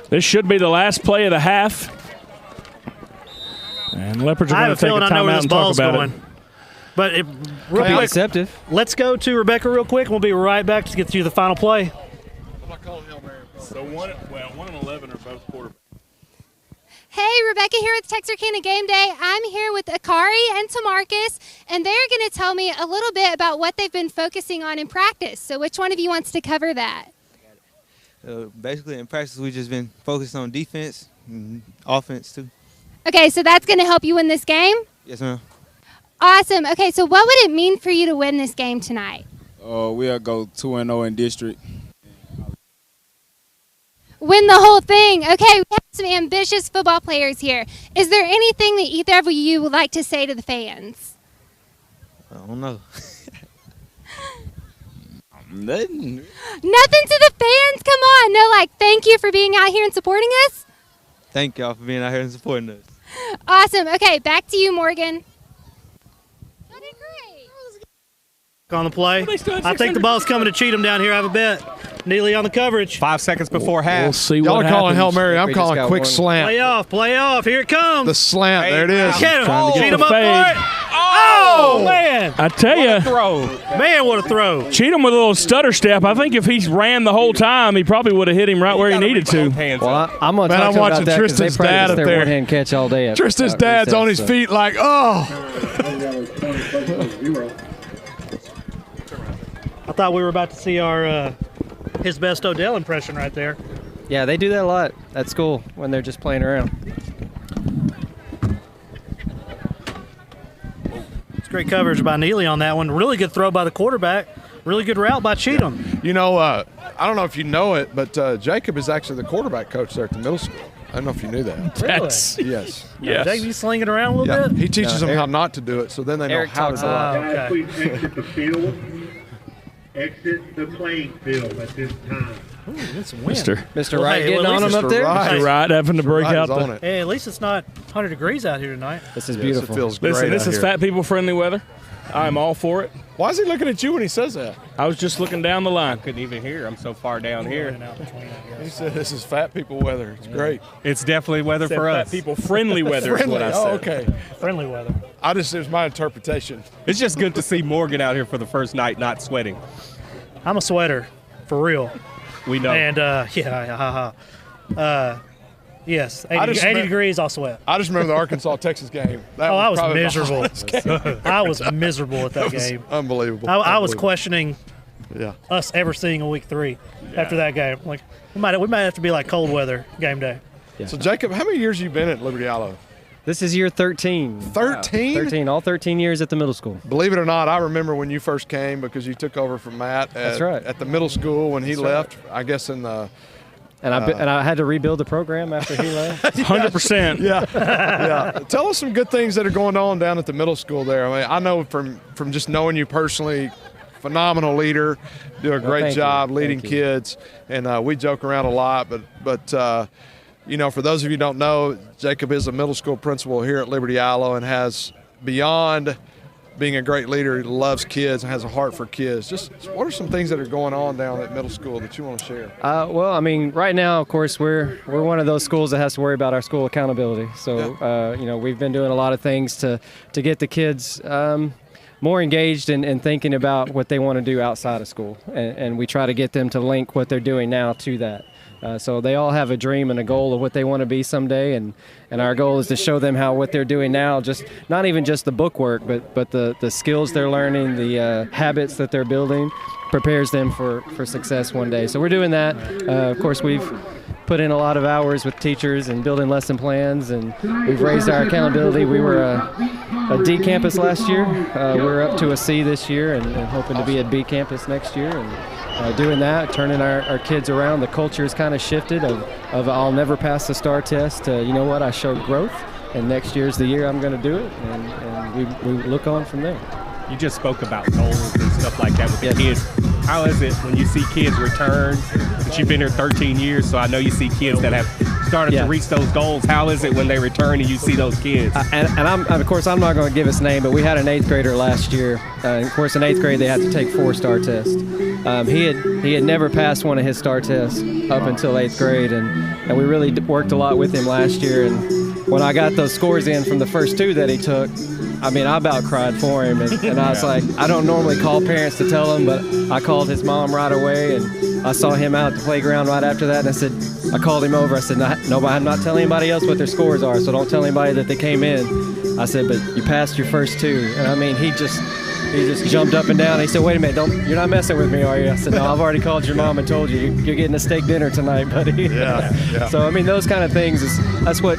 This should be the last play of the half. And Leopards are going to take a timeout and talk about it. But real quick, deceptive. Let's go to Rebecca real quick, and we'll be right back to get through the final play. I'm not calling Hail Mary. So 1 and 11 are both quarterbacks. Hey, Rebecca here with Texarkana Game Day. I'm here with Akari and Tamarcus, and they're going to tell me a little bit about what they've been focusing on in practice. So which one of you wants to cover that? Basically, in practice, we've just been focused on defense and offense, too. Okay, so that's going to help you win this game? Yes, ma'am. Awesome. Okay, so what would it mean for you to win this game tonight? We'll go 2-0 in district. Win the whole thing. Okay, we have some ambitious football players here. Is there anything that either of you would like to say to the fans? I don't know. Nothing. Nothing to the fans? Come on. No, like, thank you for being out here and supporting us? Thank y'all for being out here and supporting us. Awesome. Okay, back to you, Morgan. On the play. I think the ball's coming to Cheatham down here. I have a bet. Neely on the coverage. 5 seconds before half. We'll see Y'all what are happens. calling Hail Mary. I'm calling quick slant. Play off. Here it comes. The slant. There it is. Get him. Trying to get Cheatham the up for fade. it. Oh, man. I tell you, Man, what a throw. Cheatham with a little stutter step. I think if he ran the whole time, he probably would have hit him right where he needed to. Well, I'm going to Man, talk I'm to him watching about that 'cause Tristan's they dad practice up their there. one-hand catch all day. Tristan's dad's on his feet like, oh. I thought we were about to see our his best Odell impression right there. Yeah, they do that a lot at school when they're just playing around. It's great coverage by Neely on that one. Really good throw by the quarterback. Really good route by Cheatham. You know, I don't know if you know it, but Jacob is actually the quarterback coach there at the middle school. I don't know if you knew that. Really? Yes. Yes. Jacob, you slinging around a little bit? He teaches them how not to do it, so then they know Eric how to talks do a it. lot. Okay. Please exit the field. Exit the playing field at this time. Ooh, that's a win. Mr. Well, Wright hey, getting well, on at him least up there. Mr. Right, having to break Right out is on the. it. Hey, at least it's not 100 degrees out here tonight. This is Yes, beautiful. it feels great Listen, this out is here. fat people friendly weather. I'm all for it. Why is he looking at you when he says that? I was just looking down the line. Couldn't even hear. I'm so far down here. He said this is fat people weather. It's great. It's definitely weather Said for fat us. people friendly weather is what I said. Oh, okay. Friendly weather. It was my interpretation. It's just good to see Morgan out here for the first night not sweating. I'm a sweater, for real. We know. And, yes, 80 remember- degrees, I'll sweat. I just remember the Arkansas-Texas game. That I was probably my miserable. highlights game. I was miserable at that It was game. unbelievable. I was Unbelievable. questioning Yeah. us ever seeing a week 3 after that game. Like we might have to be like cold weather game day. So, Jacob, how many years have you been at Liberty Allo? This is year 13. 13? 13, all 13 years at the middle school. Believe it or not, I remember when you first came because you took over from Matt That's right. at the middle school when he left, I guess in the And I had to rebuild the program after he left. 100%. yeah. Tell us some good things that are going on down at the middle school there. I mean, I know from just knowing you personally, phenomenal leader, do a great thank job you. leading Thank you. kids, and we joke around a lot. But you know, for those of you who don't know, Jacob is a middle school principal here at Liberty Allo and has beyond being a great leader, he loves kids and has a heart for kids. Just what are some things that are going on down at middle school that you want to share? Well, I mean, right now, of course, we're one of those schools that has to worry about our school accountability. So, you know, we've been doing a lot of things to get the kids more engaged and thinking about what they want to do outside of school. And we try to get them to link what they're doing now to that. So they all have a dream and a goal of what they want to be someday, and our goal is to show them how what they're doing now, just not even just the book work, but the skills they're learning, the habits that they're building, prepares them for success one day. So we're doing that. Of course, we've put in a lot of hours with teachers and building lesson plans, and we've raised our accountability. We were a D campus last year. We're up to a C this year, and hoping to be a B campus next year. And doing that, turning our kids around. The culture has kind of shifted of I'll never pass the STAR test to, you know what, I showed growth, and next year's the year I'm going to do it, and we look on from there. You just spoke about goals and stuff like that with the kids. How is it when you see kids return? Since you've been here 13 years, so I know you see kids that have started to reach those goals. How is it when they return and you see those kids? And of course, I'm not going to give his name, but we had an 8th grader last year. And of course, in 8th grade, they had to take 4 STAR tests. He had never passed one of his STAR tests up until 8th grade, and we really worked a lot with him last year. And when I got those scores in from the first 2 that he took, I mean, I about cried for him, and I was like, I don't normally call parents to tell them, but I called his mom right away, and I saw him out at the playground right after that, and I said, I called him over. I said, nobody, I'm not telling anybody else what their scores are, so don't tell anybody that they came in. I said, but you passed your first 2, and I mean, he just jumped up and down. He said, wait a minute, you're not messing with me, are you? I said, no, I've already called your mom and told you. You're getting a steak dinner tonight, buddy. Yeah. So, I mean, those kind of things, that's what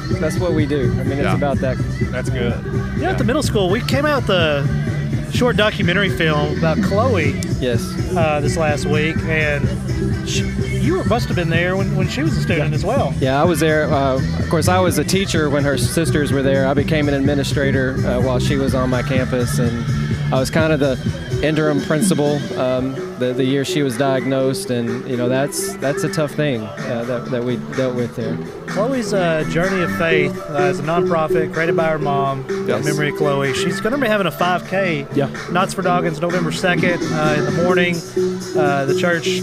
we do. I mean, it's about that. That's good. You know, at the middle school, we came out the short documentary film about Chloe this last week, and you must have been there when she was a student as well. Yeah, I was there. Of course, I was a teacher when her sisters were there. I became an administrator while she was on my campus, and I was kind of the interim principal the year she was diagnosed, and you know that's a tough thing that we dealt with there. Chloe's Journey of Faith is a nonprofit created by her mom, in memory of Chloe. She's going to be having a 5K, Knots for Doggins, November 2nd in the morning. The church,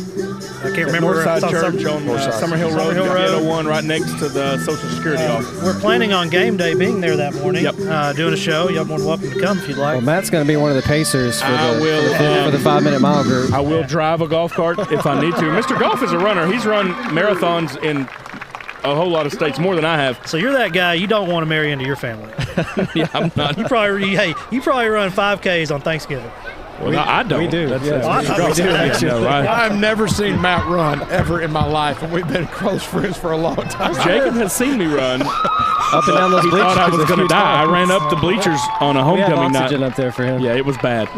I can't remember. Northside Church on Summer Hill Road, 1, right next to the Social Security office. We're planning on game day being there that morning, doing a show. Y'all more than welcome to come if you'd like. Well, Matt's going to be one of the pacers for the 5-minute mile group. I will drive a golf cart if I need to. Mr. Golf is a runner. He's run marathons in a whole lot of states, more than I have. So you're that guy you don't want to marry into your family. Yeah, I'm not. You probably run 5Ks on Thanksgiving. Well, I don't. We do. I've never seen Matt run ever in my life, and we've been close friends for a long time. Jacob has seen me run. Up and down those bleachers. He thought I was going to die. I ran up the bleachers on a homecoming night. Oxygen up there for him. Yeah, it was bad.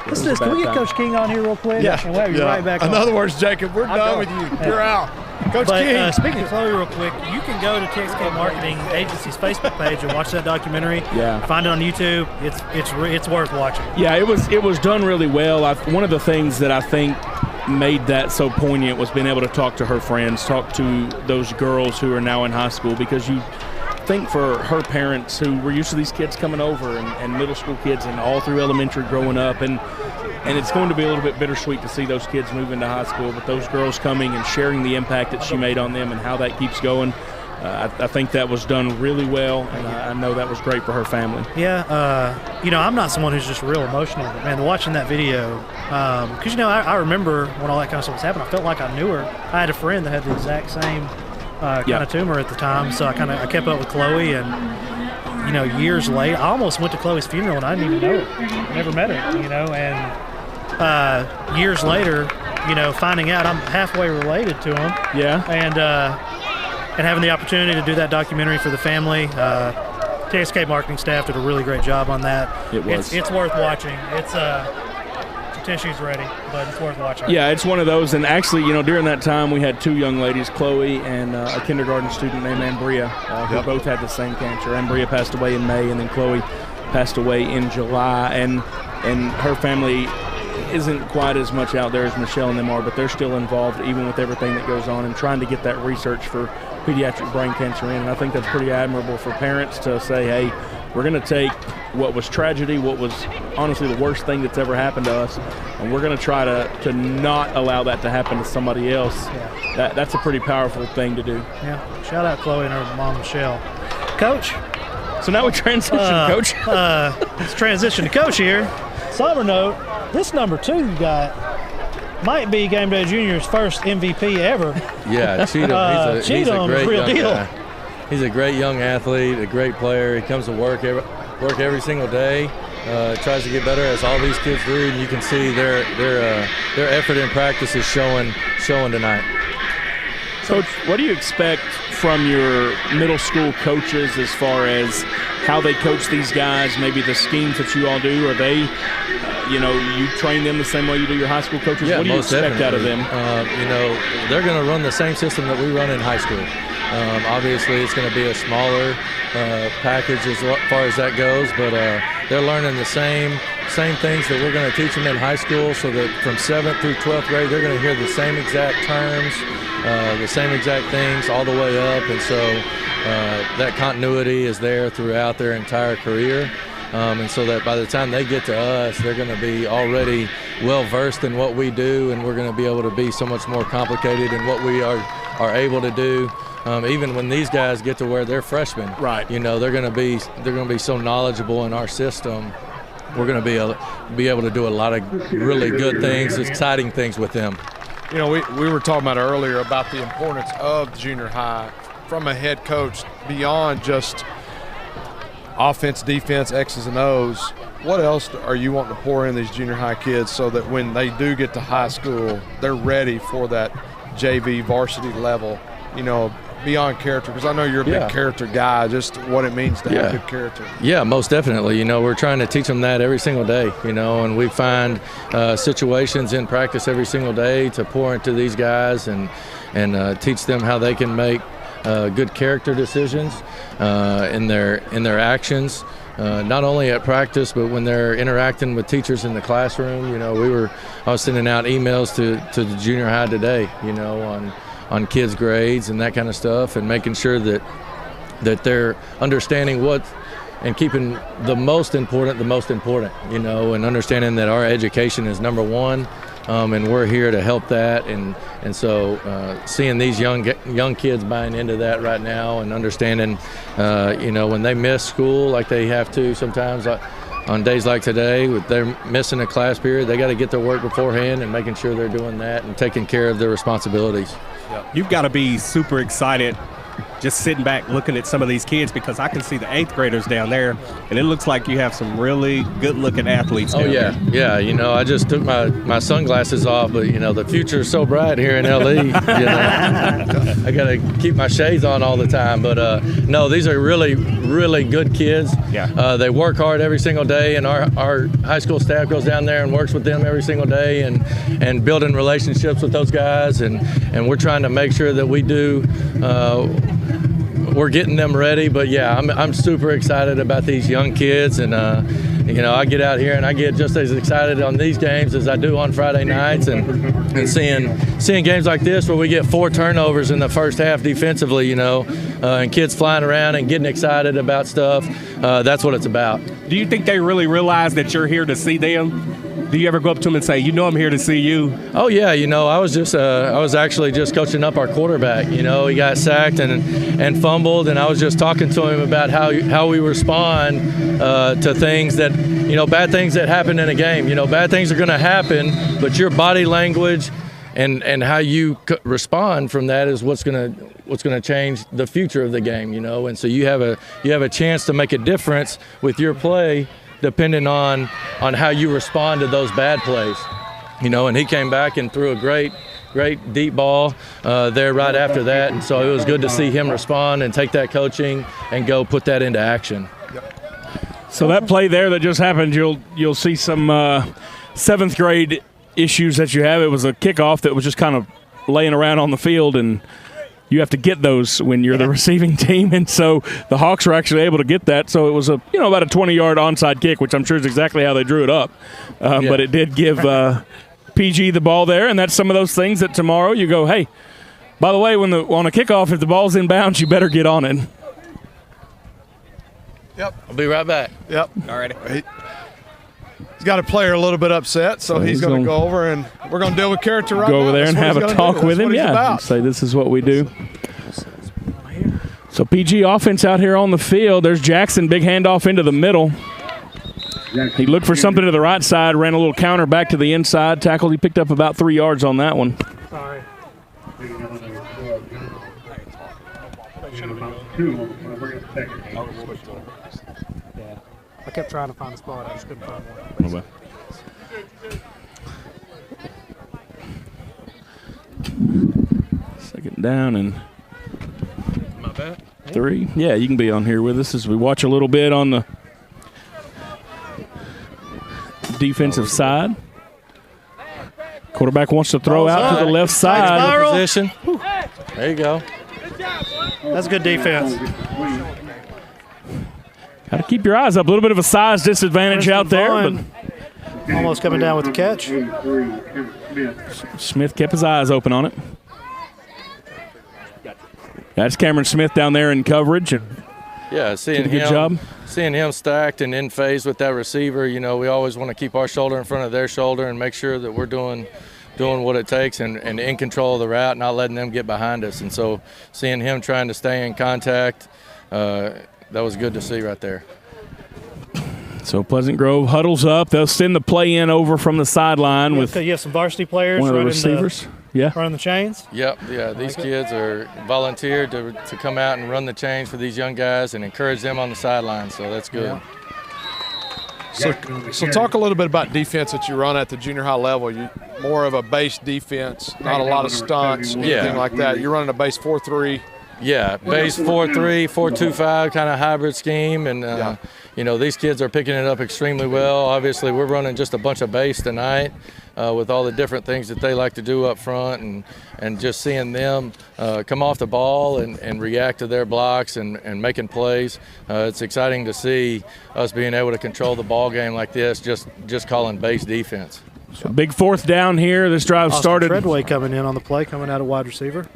Listen to this. Can we get Coach King on here real quick? Yeah. And we'll have you right back on. In other words, Jacob, we're done with you. You're out. Coach King. Speaking of Chloe real quick, you can go to TXK Marketing Agency's Facebook page and watch that documentary. Yeah. Find it on YouTube. It's worth watching. Yeah, it was done really well. One of the things that I think made that so poignant was being able to talk to her friends, talk to those girls who are now in high school, because you think for her parents who were used to these kids coming over and middle school kids and all through elementary growing up, and it's going to be a little bit bittersweet to see those kids move into high school, but those girls coming and sharing the impact that she made on them and how that keeps going, I think that was done really well, and I know that was great for her family. Yeah, I'm not someone who's just real emotional, but man, watching that video, because I remember when all that kind of stuff was happening, I felt like I knew her. I had a friend that had the exact same kind of tumor at the time, so I kept up with Chloe, and years later, I almost went to Chloe's funeral and I didn't even know her, never met her, and years later, finding out I'm halfway related to him, and having the opportunity to do that documentary for the family. TXK marketing staff did a really great job on that. It was. It's worth watching. It's tissue's ready, but it's worth watching. Yeah, it's one of those, and actually, during that time we had 2 young ladies, Chloe and a kindergarten student named Ambria, who both had the same cancer. Ambria passed away in May, and then Chloe passed away in July, and her family isn't quite as much out there as Michelle and them are, but they're still involved even with everything that goes on and trying to get that research for pediatric brain cancer in, and I think that's pretty admirable for parents to say, hey, we're going to take what was tragedy, what was honestly the worst thing that's ever happened to us, and we're going to try to not allow that to happen to somebody else. Yeah. That's a pretty powerful thing to do. Yeah. Shout out Chloe and her mom, Michelle. Coach. So now we transition, Coach. Let's transition to Coach here. Somber note, this number 2 you got might be Game Day Junior's first MVP ever. Yeah, Cheatham. He's a great real young deal. guy. He's a great young athlete, a great player. He comes to work every single day, tries to get better, as all these kids do, and you can see their effort in practice is showing tonight. Coach, what do you expect from your middle school coaches as far as how they coach these guys, maybe the schemes that you all do? Are they, you train them the same way you do your high school coaches? Yeah, what do you most expect definitely. out of them? They're going to run the same system that we run in high school. Obviously, it's going to be a smaller package as far as that goes, but they're learning the same things that we're going to teach them in high school, so that from 7th through 12th grade, they're going to hear the same exact terms, the same exact things all the way up, and so that continuity is there throughout their entire career. And so that by the time they get to us, they're going to be already well-versed in what we do, and we're going to be able to be so much more complicated in what we are able to do. Even when these guys get to where they're freshmen, right? You know, they're going to be so knowledgeable in our system. We're going to be able to do a lot of really good things, exciting things with them. You know, we were talking about earlier about the importance of junior high from a head coach beyond just offense, defense, X's and O's. What else are you wanting to pour in these junior high kids so that when they do get to high school, they're ready for that JV varsity level, you know, beyond character? Because I know you're a big character guy, just what it means to have good character. Yeah, most definitely. You know, we're trying to teach them that every single day, you know, and we find situations in practice every single day to pour into these guys and teach them how they can make good character decisions in their actions, not only at practice but when they're interacting with teachers in the classroom. You know, I was sending out emails to the junior high today, you know, on kids' grades and that kind of stuff, and making sure that they're understanding what and keeping the most important, you know, and understanding that our education is number one. And we're here to help that, and so seeing these young kids buying into that right now and understanding, you know, when they miss school like they have to sometimes on days like today, they're missing a class period, they got to get their work beforehand and making sure they're doing that and taking care of their responsibilities. You've got to be super excited just sitting back looking at some of these kids, because I can see the 8th graders down there, and it looks like you have some really good-looking athletes down there. Yeah. You know, I just took my sunglasses off, but, you know, the future is so bright here in L.E., you know. I got to keep my shades on all the time. But, no, these are really, really good kids. Yeah. They work hard every single day, and our high school staff goes down there and works with them every single day and building relationships with those guys. And we're trying to make sure that we do we're getting them ready. But yeah, I'm super excited about these young kids, and you know, I get out here and I get just as excited on these games as I do on Friday nights, and seeing games like this where we get 4 turnovers in the first half defensively, you know, and kids flying around and getting excited about stuff. That's what it's about. Do you think they really realize that you're here to see them? Do you ever go up to them and say, you know, I'm here to see you? Oh yeah, you know, I was actually just coaching up our quarterback. You know, he got sacked and fumbled, and I was just talking to him about how we respond to things that, you know, bad things that happen in a game. You know, bad things are going to happen, but your body language and how you respond from that is what's going to change the future of the game. You know, and so you have a chance to make a difference with your play, depending on how you respond to those bad plays. You know, and he came back and threw a great deep ball there right after that, and so it was good to see him respond and take that coaching and go put that into action. So that play there that just happened, you'll see some 7th grade issues that you have. It was a kickoff that was just kind of laying around on the field, and you have to get those when you're the receiving team, and so the Hawks were actually able to get that. So it was about a 20-yard onside kick, which I'm sure is exactly how they drew it up. But it did give PG the ball there, and that's some of those things that tomorrow you go, hey, by the way, on a kickoff, if the ball's in bounds, you better get on it. Yep. I'll be right back. Yep. All right. He's got a player a little bit upset, so he's going to go over, and we're going to deal with character right now. Go over there and have a talk with him. Yeah, say this is what we do. So PG offense out here on the field. There's Jackson, big handoff into the middle. He looked for something to the right side, ran a little counter back to the inside, tackled. He picked up about 3 yards on that one. Sorry. Yeah. I kept trying to find a spot. I just couldn't find one. Second down and My bad. 3. Yeah, you can be on here with us as we watch a little bit on the defensive side. Quarterback wants to throw out to the left side. Position. There you go. That's good defense. Got to keep your eyes up. A little bit of a size disadvantage out there, but almost coming down with the catch. Smith kept his eyes open on it. That's Cameron Smith down there in coverage. And Yeah, seeing Did a good job. Seeing him stacked and in phase with that receiver, you know, we always want to keep our shoulder in front of their shoulder and make sure that we're doing what it takes and in control of the route, not letting them get behind us. And so seeing him trying to stay in contact, that was good to see right there. So Pleasant Grove huddles up. They'll send the play in over from the sideline with you have some varsity players one of the receivers. Running the chains. Yep, yeah. These kids are volunteered to come out and run the chains for these young guys and encourage them on the sideline. So that's good. Yeah. So talk a little bit about defense that you run at the junior high level. You more of a base defense, not a lot of stunts, anything like that. You're running a base 4-3. Yeah, base 4-3, 4-2-5 kind of hybrid scheme, and you know, these kids are picking it up extremely well. Obviously, we're running just a bunch of base tonight with all the different things that they like to do up front, and just seeing them come off the ball and react to their blocks and making plays. It's exciting to see us being able to control the ball game like this, just calling base defense. So big fourth down here. This drive started. Treadway coming in on the play, coming out of wide receiver.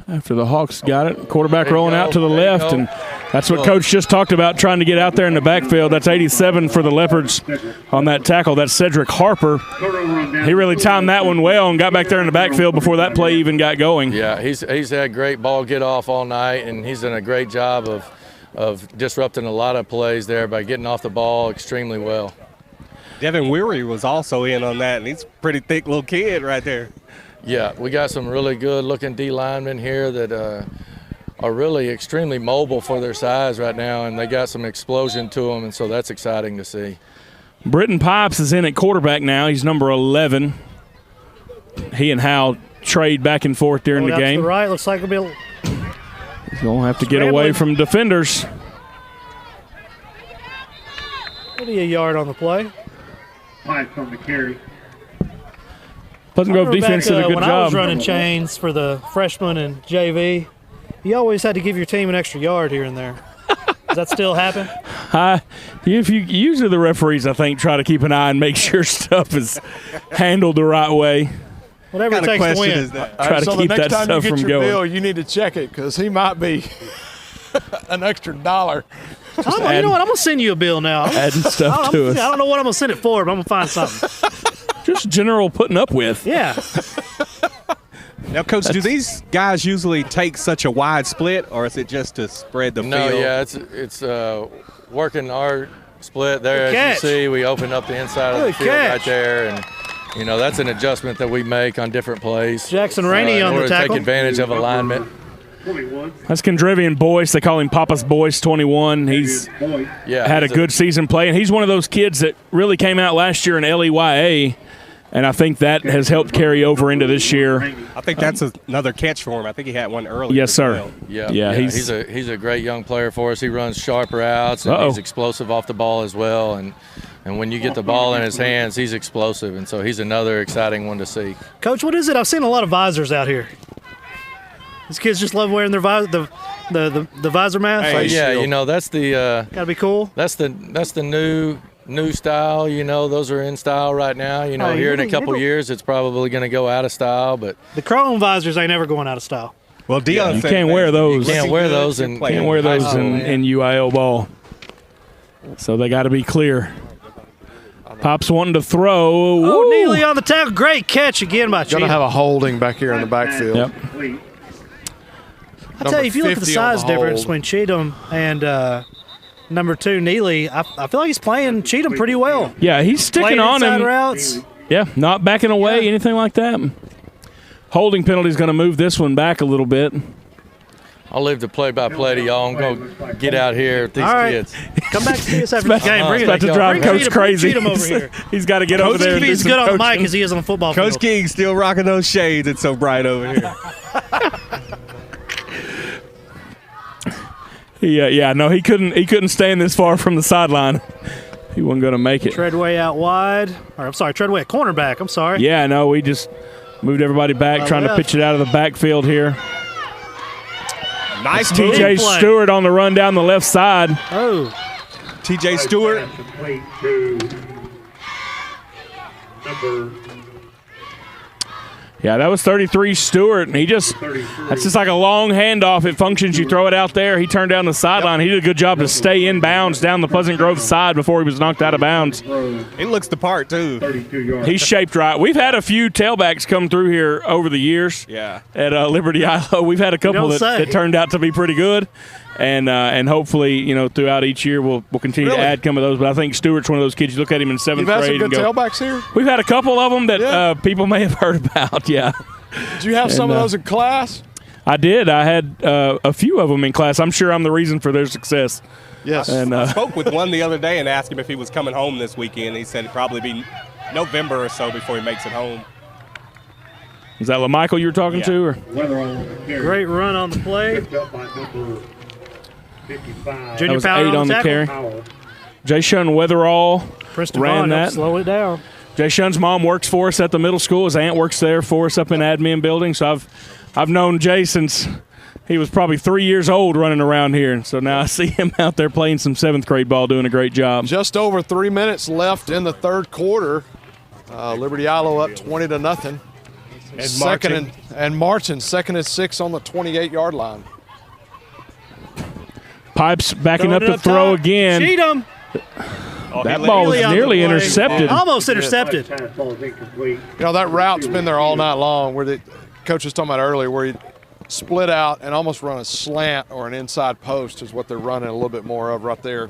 After the Hawks got it, quarterback rolling out to the left, and that's what Coach just talked about, trying to get out there in the backfield. That's 87 for the Leopards on that tackle. That's Cedric Harper. He really timed that one well and got back there in the backfield before that play even got going. Yeah, he's had great ball get off all night, and he's done a great job of disrupting a lot of plays there by getting off the ball extremely well. Devin Weary was also in on that, and he's a pretty thick little kid right there. Yeah, we got some really good-looking D linemen here that are really extremely mobile for their size right now, and they got some explosion to them, and so that's exciting to see. Britton Pipes is in at quarterback now. He's number 11. He and Hal trade back and forth during the game. To the right, looks like it'll be He's going to have to get away from defenders. Maybe a yard on the play. 5 on the carry. Pleasant Grove defense did a good when job. I was running chains for the freshmen and JV, you always had to give your team an extra yard here and there. Does that still happen? Usually the referees, I think, try to keep an eye and make sure stuff is handled the right way. Whatever it takes to win. Try to keep that stuff from going. So the next time you get your bill, you need to check it because he might be an extra $1. You know what? I'm going to send you a bill now. Adding stuff to us. I don't know what I'm going to send it for, but I'm going to find something. Just general putting up with. Yeah. Now, Coach, do these guys usually take such a wide split, or is it just to spread the field? No, yeah, it's working our split there. As you see, we open up the inside of the field right there, and you know that's an adjustment that we make on different plays. Jackson Rainey on the tackle. To take advantage of alignment. That's Condrivian Boyce. They call him Papa's Boyce, 21. He's had a good season play, and he's one of those kids that really came out last year in LEYA, and I think that has helped carry over into this year. I think that's another catch for him. I think he had one earlier. Yes, sir. Well. Yeah, he's a great young player for us. He runs sharp routes, and he's explosive off the ball as well. And when you get the ball in his hands, he's explosive, and so he's another exciting one to see. Coach, what is it? I've seen a lot of visors out here. These kids just love wearing their the visor mask. Hey, yeah, you know that's the gotta be cool. That's the new style. You know, those are in style right now. You know, here in a couple years, it's probably going to go out of style. But the chrome visors ain't never going out of style. Well, Dion, you can't wear those. You can't wear those in UIL ball. So they got to be clear. Pop's wanting to throw. Oh, Neely on the tackle. Great catch again by Cheatham. Going to have a holding back here in the backfield. Yep. I tell you, if you look at the size difference between Cheatham and number 2, Neely, I feel like he's playing Cheatham pretty well. Yeah, he's sticking on him. Routes. Yeah, not backing away, anything like that. Holding penalty is going to move this one back a little bit. I'll leave the play-by-play to y'all and go get out here with these kids. Come back to see us after the game. He's about to drive Coach crazy. He's got to get over there. He's good on the mic as he is on the football field. Coach King still rocking those shades. It's so bright over here. No, he couldn't stand this far from the sideline. He wasn't going to make it. Treadway out wide. Treadway at cornerback. I'm sorry. Yeah, no, we just moved everybody back, trying to pitch it out of the backfield here. Nice TJ Stewart on the run down the left side. Oh. TJ Stewart. Yeah, that was 33 Stewart, and that's just like a long handoff. It functions, you throw it out there. He turned down the sideline. He did a good job to stay in bounds down the Pleasant Grove side before he was knocked out of bounds. He looks the part, too. He's shaped right. We've had a few tailbacks come through here over the years at Liberty Ilo. We've had a couple that turned out to be pretty good. And hopefully, throughout each year we'll continue to add some of those. But I think Stewart's one of those kids. You look at him in 7th grade. You've had some good tailbacks here? We've had a couple of them that people may have heard about, yeah. Did you have some of those in class? I did. I had a few of them in class. I'm sure I'm the reason for their success. Yes. And, I spoke with one the other day and asked him if he was coming home this weekend. He said it'd probably be November or so before he makes it home. Is that LaMichael you were talking to? Or? Great run on the play. Junior Powell 8 on the carry. Jay Shun Weatherall ran that. Slow it down. Jay Shun's mom works for us at the middle school. His aunt works there for us up in admin building. So I've known Jay since he was probably 3 years old running around here. And so now I see him out there playing some 7th grade ball, doing a great job. Just over 3 minutes left in the third quarter. Liberty Ilo up 20-0. And marching 2nd and 6 on the 28-yard line. Pipes backing up to throw again. Cheatham. That ball was nearly intercepted. Almost intercepted. That route's been there all night long where the coach was talking about earlier where he split out and almost run a slant or an inside post is what they're running a little bit more of right there.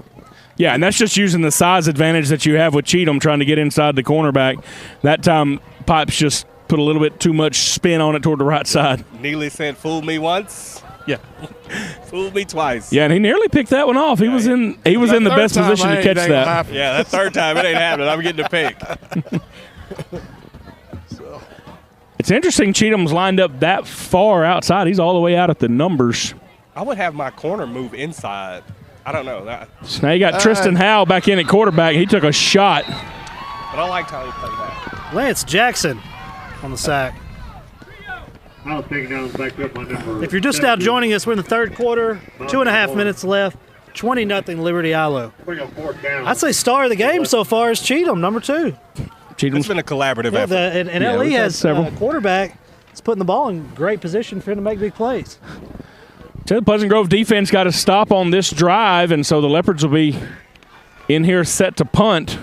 Yeah, and that's just using the size advantage that you have with Cheatham trying to get inside the cornerback. That time, Pipes just put a little bit too much spin on it toward the right side. Neely said, "Fooled me once." Yeah. Fooled me twice. Yeah, and he nearly picked that one off. He was in the best position to catch that. Yeah, that third time it ain't happening. I'm getting a pick. It's interesting Cheatham's lined up that far outside. He's all the way out at the numbers. I would have my corner move inside. I don't know. So now you got Tristan Howell back in at quarterback. He took a shot. But I liked how he played that. Lance Jackson on the sack. If you're just now joining us, we're in the third quarter, 2.5 minutes left, 20-0 Liberty Ilo. I'd say star of the game so far is Cheatham, number 2. It's been a collaborative effort. And Ellie has a quarterback that's putting the ball in great position for him to make big plays. The Pleasant Grove defense got a stop on this drive, and so the Leopards will be in here set to punt.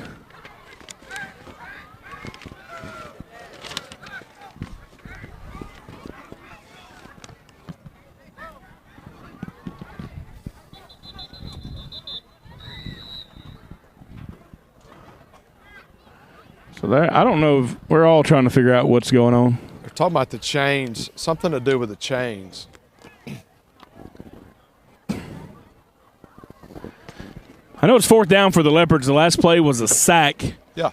So I don't know if we're all trying to figure out what's going on. They're talking about the chains, something to do with the chains. I know it's 4th down for the Leopards. The last play was a sack. Yeah.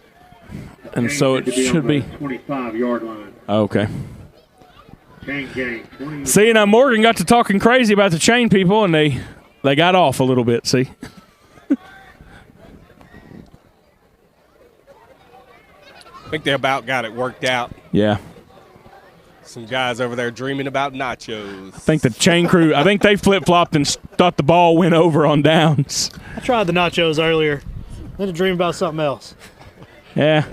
And so it should be. 25-yard line. Okay. Chain gang. See, now Morgan got to talking crazy about the chain people, and they got off a little bit, see. I think they about got it worked out. Yeah. Some guys over there dreaming about nachos. I think the chain crew, I think they flip-flopped and thought the ball went over on downs. I tried the nachos earlier. I had to dream about something else. Yeah.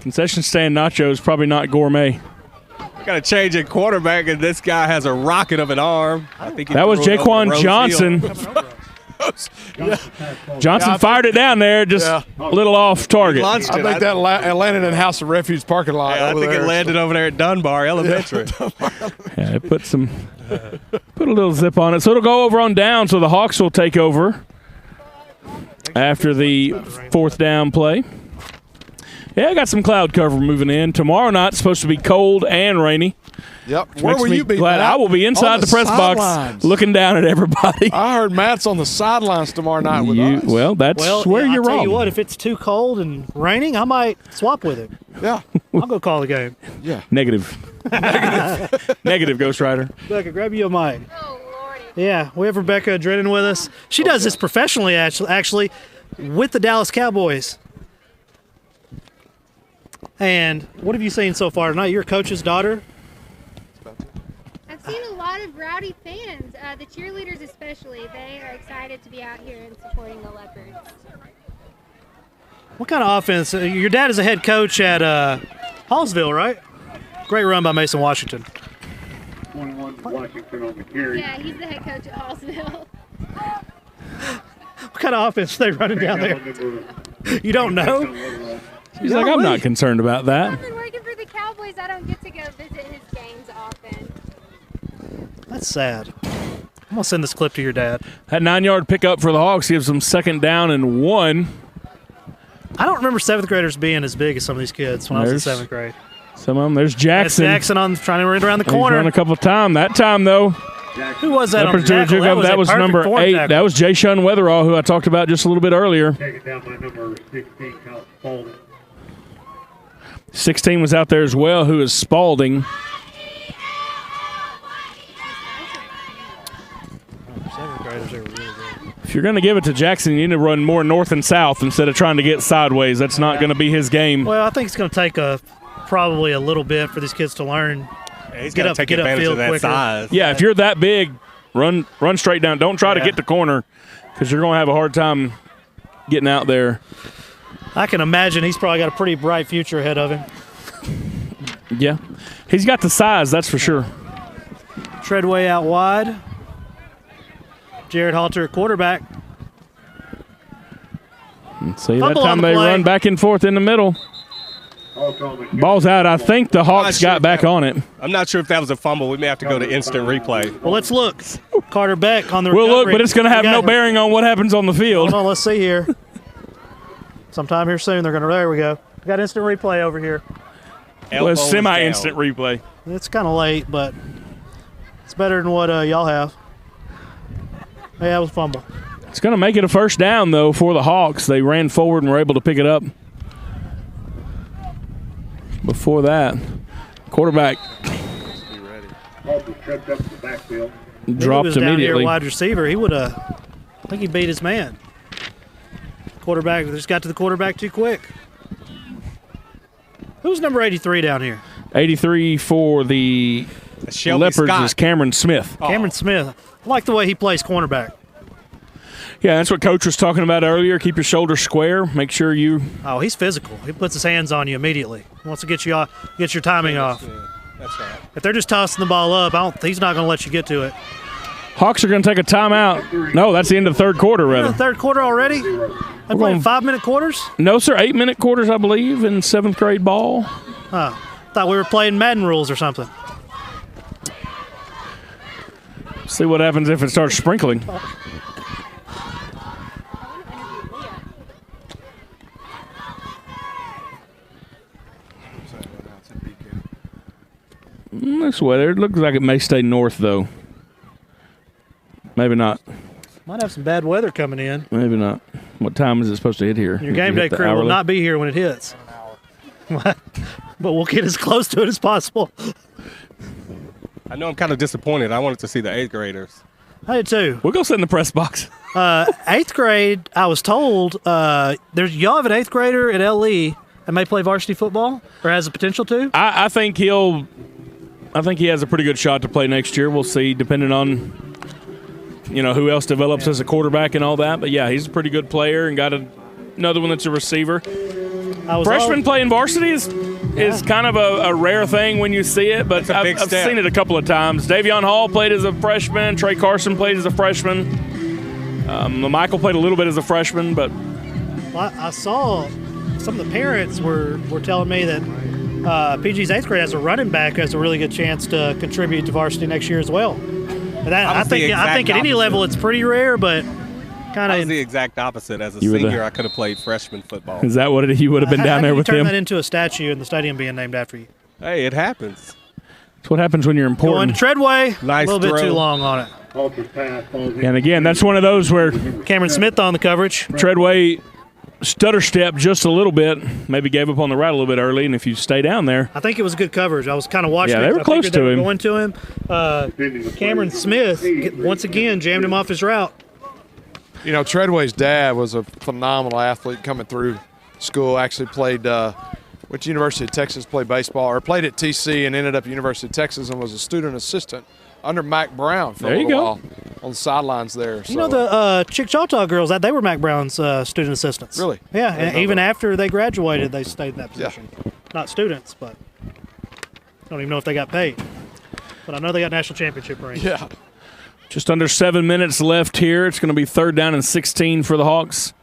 Concession stand nachos, probably not gourmet. Got to change at quarterback, and this guy has a rocket of an arm. I think that was Jaquan Johnson. Johnson fired it down there, just a little off target. I think that landed in House of Refuge parking lot. Yeah, I think it landed over there at Dunbar Elementary. Yeah, it put a little zip on it. So it'll go over on down, so the Hawks will take over after the 4th down play. Yeah, I got some cloud cover moving in. Tomorrow night it's supposed to be cold and rainy. Yep. Where will you be, glad Matt? I will be inside the press box looking down at everybody. I heard Matt's on the sidelines tomorrow night with us. Well, that's where you're wrong. I'll tell you what, if it's too cold and raining, I might swap with him. Yeah. I'll go call the game. Yeah. Negative. Negative, Ghost Rider. Rebecca, grab you a mic. Oh, Lordy. Yeah, we have Rebecca Drennan with us. She does this professionally, actually, with the Dallas Cowboys. And what have you seen so far tonight? You're a coach's daughter. I've seen a lot of rowdy fans, the cheerleaders especially. They are excited to be out here and supporting the Leopards. What kind of offense? Your dad is a head coach at Hallsville, right? Great run by Mason Washington. 21 Washington on the carry. Yeah, he's the head coach at Hallsville. What kind of offense are they running down there? You don't know? He's like, I'm not concerned about that. I've been working for the Cowboys. I don't get to go visit his games often. That's sad. I'm going to send this clip to your dad. That 9-yard pickup for the Hawks gives them 2nd down and 1. I don't remember 7th graders being as big as some of these kids when I was in 7th grade. Some of them. There's Jackson. That's Jackson on trying to run around the corner. He's run a couple of times. That time, though. Who was that on the tackle? That was number 8. Tackle. That was Jay Shun Weatherall, who I talked about just a little bit earlier. Taken down by number 16, Kyle Spalding. 16 was out there as well, who is Spalding. If you're going to give it to Jackson, you need to run more north and south instead of trying to get sideways. That's not going to be his game. Well, I think it's going to take probably a little bit for these kids to learn. Yeah, he's got to take advantage of that quicker. size. Yeah, if you're that big, run straight down. Don't try to get the corner because you're going to have a hard time getting out there. I can imagine he's probably got a pretty bright future ahead of him. Yeah. He's got the size, that's for sure. Treadway out wide. Jared Halter at quarterback. See, that time they run back and forth in the middle. Ball's out. I think the Hawks got back on it. I'm not sure if that was a fumble. We may have to go to instant replay. Well, let's look. Carter Beck on the We'll recovery. look, but it's going to have no bearing on what happens on the field. Hold on, let's see here. Sometime here soon, they're going to. There we go. We got instant replay over here. Well, it's semi-instant replay. It's kind of late, but it's better than what y'all have. Yeah, it was a fumble. It's going to make it a 1st down, though, for the Hawks. They ran forward and were able to pick it up. Before that, quarterback dropped immediately. Wide receiver, he would have. I think he beat his man. Quarterback just got to the quarterback too quick. Who's number 83 down here? 83 for the Leopards is Cameron Smith. Cameron Smith. I like the way he plays cornerback. Yeah, that's what Coach was talking about earlier. Keep your shoulders square. Make sure you. Oh, he's physical. He puts his hands on you immediately. He wants to get you off, get your timing off. That's right. If they're just tossing the ball up, he's not going to let you get to it. Hawks are going to take a timeout. No, that's the end of the 3rd quarter, rather. Third quarter already? They playing 5-minute quarters? No, sir. 8-minute quarters, I believe, in 7th grade ball. Huh. Thought we were playing Madden rules or something. See what happens if it starts sprinkling. This weather, it looks like it may stay north, though. Maybe not. Might have some bad weather coming in. Maybe not. What time is it supposed to hit here? Your game day crew will not be here when it hits. But we'll get as close to it as possible. I know I'm kind of disappointed. I wanted to see the 8th graders. I did too. We'll go sit in the press box. 8th grade, I was told, y'all have an 8th grader at Ellie that may play varsity football or has the potential to. I think he has a pretty good shot to play next year. We'll see, depending on who else develops as a quarterback and all that. But yeah, he's a pretty good player and got another one that's a receiver. Freshman playing varsity is kind of a rare thing when you see it, but I've seen it a couple of times. Davion Hall played as a freshman. Trey Carson played as a freshman. Michael played a little bit as a freshman, but I saw some of the parents were telling me that PG's 8th grade has a running back who has a really good chance to contribute to varsity next year as well. And I think at any level it's pretty rare, but kind of. I was the exact opposite. As a senior, I could have played freshman football. Is that what you would have been down there with him? Turn that into a statue and the stadium being named after you. Hey, it happens. That's what happens when you're important. Going to Treadway, nice a little throw. bit too long on it. And again, that's one of those where Cameron Smith on the coverage. Treadway stutter step just a little bit, maybe gave up on the route a little bit early, and if you stay down there. I think it was good coverage. I was kind of watching. Yeah, they were close to him. Going to him. Cameron Smith once again jammed him off his route. Treadway's dad was a phenomenal athlete coming through school. Actually played, went to University of Texas, played baseball, or played at TC and ended up at University of Texas and was a student assistant under Mac Brown for a little while on the sidelines there. So. The Chick-Choctaw girls, they were Mac Brown's student assistants. Really? Yeah, and even after they graduated, they stayed in that position. Yeah. Not students, but. I don't even know if they got paid. But I know they got national championship rings. Yeah. Just under 7 minutes left here. It's going to be 3rd down and 16 for the Hawks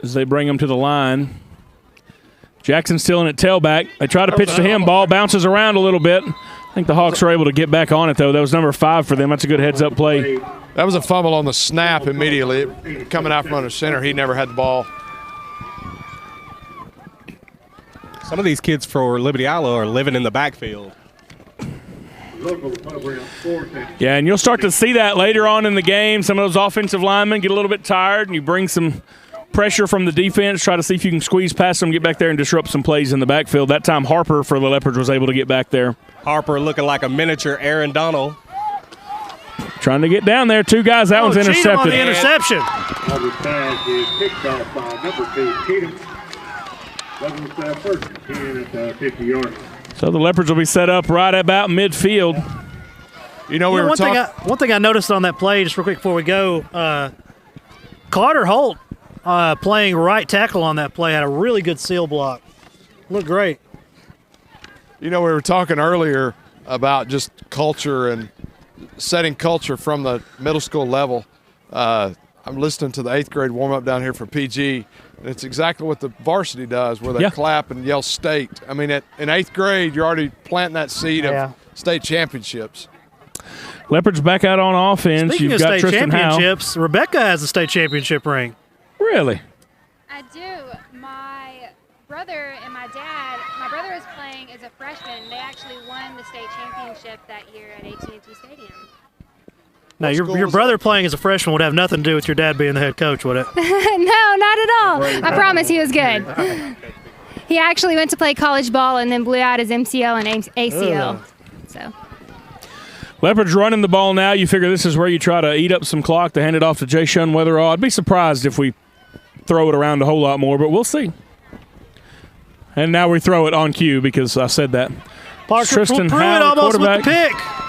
as they bring them to the line. Jackson still in at tailback. They try to pitch to him. Ball bounces around a little bit. I think the Hawks are able to get back on it, though. That was number 5 for them. That's a good heads-up play. That was a fumble on the snap immediately. Coming out from under center, he never had the ball. Some of these kids for Liberty Islo are living in the backfield. Yeah, and you'll start to see that later on in the game. Some of those offensive linemen get a little bit tired, and you bring some pressure from the defense, try to see if you can squeeze past them, get back there and disrupt some plays in the backfield. That time Harper for the Leopards was able to get back there. Harper looking like a miniature Aaron Donald. Trying to get down there. 2 guys. That one's intercepted. On the interception. Number 5 is picked off by number 2, Cheatham. Douglas first and 10 at the 50-yard. So the Leopards will be set up right about midfield. You know, we were talking. One thing I noticed on that play, just real quick before we go, Carter Holt playing right tackle on that play had a really good seal block. Looked great. You know, we were talking earlier about just culture and setting culture from the middle school level. I'm listening to the 8th grade warm-up down here for PG, and it's exactly what the varsity does, where they clap and yell state. I mean, in 8th grade, you're already planting that seed of state championships. Leopards back out on offense. Speaking You've of got state Tristan championships, Howe. Rebecca has a state championship ring. Really? I do. My brother and my dad, my brother was playing as a freshman. They actually won the state championship that year at AT&T Stadium. Now, your brother playing as a freshman would have nothing to do with your dad being the head coach, would it? No, not at all. I promise he was good. He actually went to play college ball and then blew out his MCL and ACL. So. Leopards running the ball now. You figure this is where you try to eat up some clock to hand it off to Jay Shun Weatherall. I'd be surprised if we throw it around a whole lot more, but we'll see. And now we throw it on cue because I said that. Parker Tristan Pruitt Howe, almost with the quarterback. pick.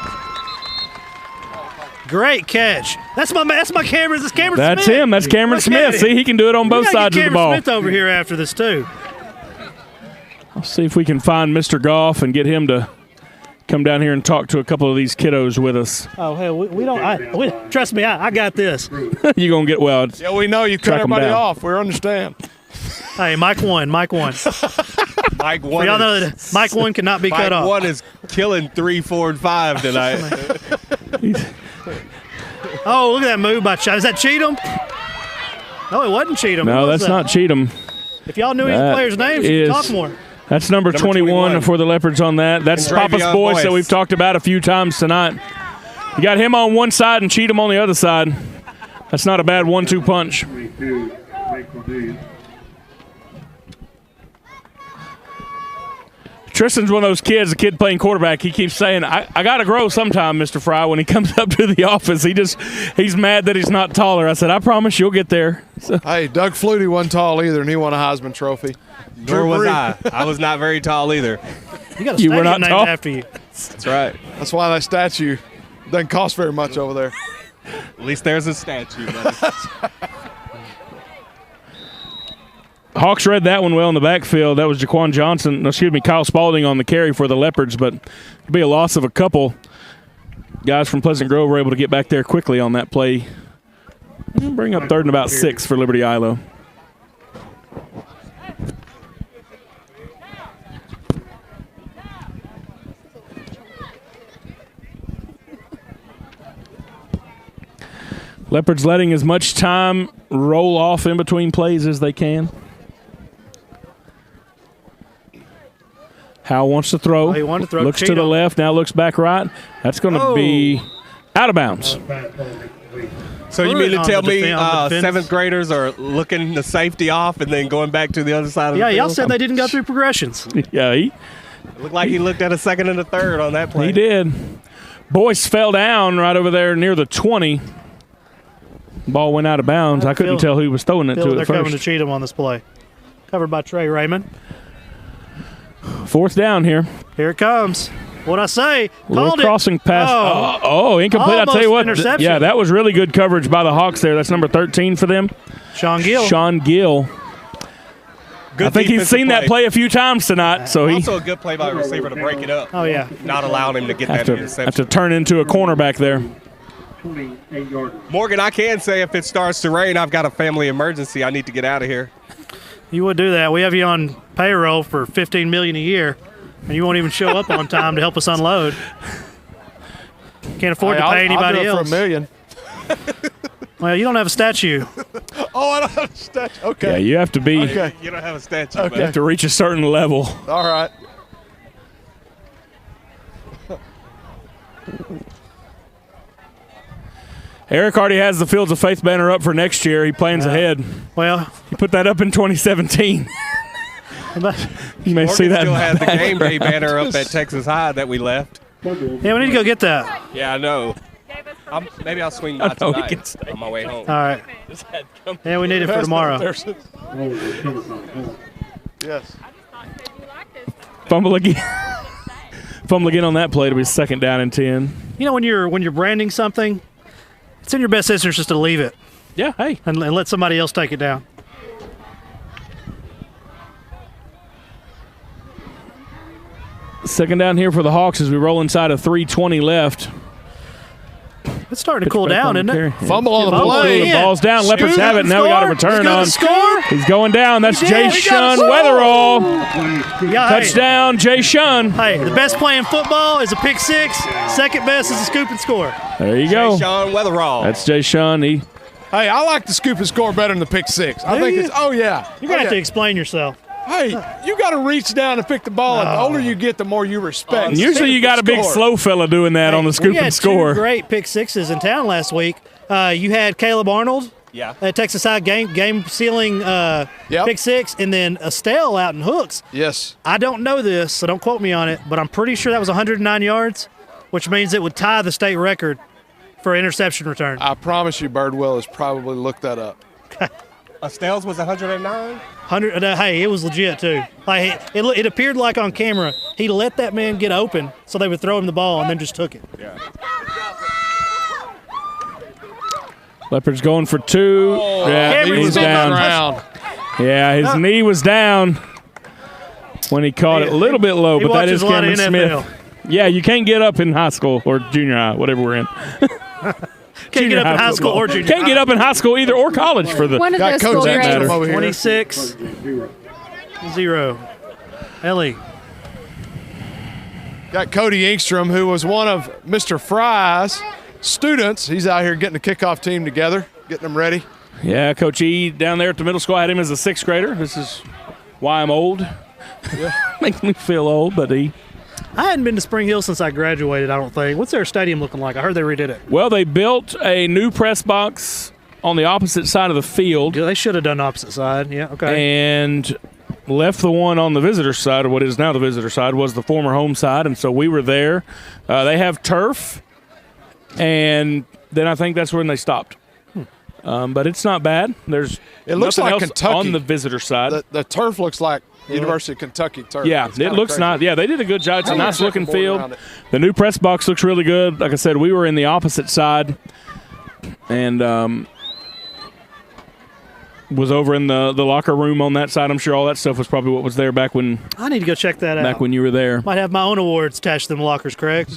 Great catch. That's my Cameron. That's Cameron That's Smith. him. That's Cameron Smith. See, he can do it on both sides of the ball. Cameron Smith over here after this, too. I'll see if we can find Mr. Goff and get him to come down here and talk to a couple of these kiddos with us. Oh, hell, we don't. Trust me, I got this. You're going to get well. Yeah, we know you cut everybody off. We understand. Hey, Mike 1. Mike 1. Y'all know that Mike 1 cannot be cut off. Mike 1 is killing 3, 4, and 5 tonight. Oh, look at that move by Cheatham. Is that Cheatham? No, it wasn't Cheatham. No, that's not Cheatham. If y'all knew any players' names, you could talk more. That's number 21 for the Leopards on that. That's Papa's Boyce that we've talked about a few times tonight. You got him on one side and Cheatham on the other side. That's not a bad 1-2 punch. Tristan's one of those kids, a kid playing quarterback. He keeps saying, I got to grow sometime, Mr. Fry. When he comes up to the office, he's mad that he's not taller. I said, I promise you'll get there. So. Hey, Doug Flutie wasn't tall either, and he won a Heisman Trophy. Nor was I. I was not very tall either. You got a statue named after you. That's right. That's why that statue doesn't cost very much over there. At least there's a statue, buddy. Hawks read that one well in the backfield. That was Kyle Spalding on the carry for the Leopards, but it'll be a loss of a couple. Guys from Pleasant Grove were able to get back there quickly on that play. Bring up 3rd and about 6 for Liberty Islo. Leopards letting as much time roll off in between plays as they can. Howe wants to throw. He wanted to throw. Looks to the left, now looks back right. That's going to be out of bounds. So you mean to tell me 7th graders are looking the safety off and then going back to the other side of the field? Yeah, y'all said they didn't go through progressions. Yeah, it looked like he looked at a 2nd and a 3rd on that play. He did. Boyce fell down right over there near the 20. Ball went out of bounds. I couldn't tell who he was throwing it to at They're first. coming to Cheatham on this play. Covered by Trey Raymond. 4th down here. Here it comes. What'd I say? Little crossing pass. Oh, incomplete. I'll tell you what. Yeah, that was really good coverage by the Hawks there. That's number 13 for them. Sean Gill. Sean Gill. I think he's seen that play a few times tonight. So he also a good play by the receiver to break it up. Oh, yeah. Not allowing him to get that interception. Have to turn into a cornerback there. Morgan, I can say if it starts to rain, I've got a family emergency. I need to get out of here. You would do that. We have you on payroll for $15 million a year, and you won't even show up on time to help us unload. Can't afford to pay anybody I'll do it else. for $1 million. Well, you don't have a statue. Oh, I don't have a statue. Okay. Yeah, you have to be. Okay. You don't have a statue. Okay. You have to reach a certain level. All right. Eric already has the Fields of Faith banner up for next year. He plans ahead. Well, he put that up in 2017. You may see that. Still has the game day banner up at Texas High that we left. Yeah, we need to go get that. Yeah, I know. Maybe I'll swing by tonight on my way home. All right. Yeah, we need it for tomorrow. Yes. Fumble again. Fumble again on that play to be 2nd down and 10. You know, when you're branding something, it's in your best interest just to leave it. Yeah, hey. And let somebody else take it down. Second down here for the Hawks as we roll inside of 3:20 left. It's starting to cool down, isn't it? Fumble on the play. The ball's down. Leopards have it. Now we got a return on. Score. He's going down. That's Jay Shun Weatherall. Touchdown, Jay Shun. Hey, the best play in football is a pick six. Second best is a scoop and score. There you go. Jay Shun Weatherall. That's Jay Shun. Hey, I like the scoop and score better than the pick six. I think it's. Oh yeah. You're gonna have to explain yourself. Hey, you got to reach down and pick the ball. And the older you get, the more you respect. And usually you got a big slow fella doing that on the scoop and score. We had 2 great pick sixes in town last week. You had Caleb Arnold. Yeah. At Texas High game sealing pick six, and then Estelle out in hooks. Yes. I don't know this, so don't quote me on it, but I'm pretty sure that was 109 yards, which means it would tie the state record for interception return. I promise you, Birdwell has probably looked that up. Estelle's was 109? Hey, it was legit too. Like it appeared like on camera he let that man get open so they would throw him the ball and then just took it. Yeah. Leopards going for 2. Yeah, he was down. Yeah, his knee was down when he caught it a little bit low, but that is Cameron Smith. Yeah, you can't get up in high school or junior high, whatever we're in. Can't get up in high school or junior high. Can't get up in high school either or college for the one of those school grades. 26-0. Ellie. Got Cody Engstrom, who was one of Mr. Fry's students. He's out here getting the kickoff team together, getting them ready. Yeah, Coach E down there at the middle school, I had him as a 6th grader. This is why I'm old. Yeah. Makes me feel old, but I hadn't been to Spring Hill since I graduated, I don't think. What's their stadium looking like? I heard they redid it. Well, they built a new press box on the opposite side of the field. Yeah, they should have done opposite side. Yeah, okay. And left the one on the visitor side, or what is now the visitor side, was the former home side, and so we were there. They have turf, and then I think that's when they stopped. But it's not bad. It looks like Kentucky on the visitor side. The turf looks like University of Kentucky turf. Yeah, it looks nice. Yeah, they did a good job. It's a nice looking field. The new press box looks really good. Like I said, we were in the opposite side, and was over in the locker room on that side. I'm sure all that stuff was probably what was there back when. I need to go check that out. Back when you were there. Might have my own awards attached to them lockers, Craig.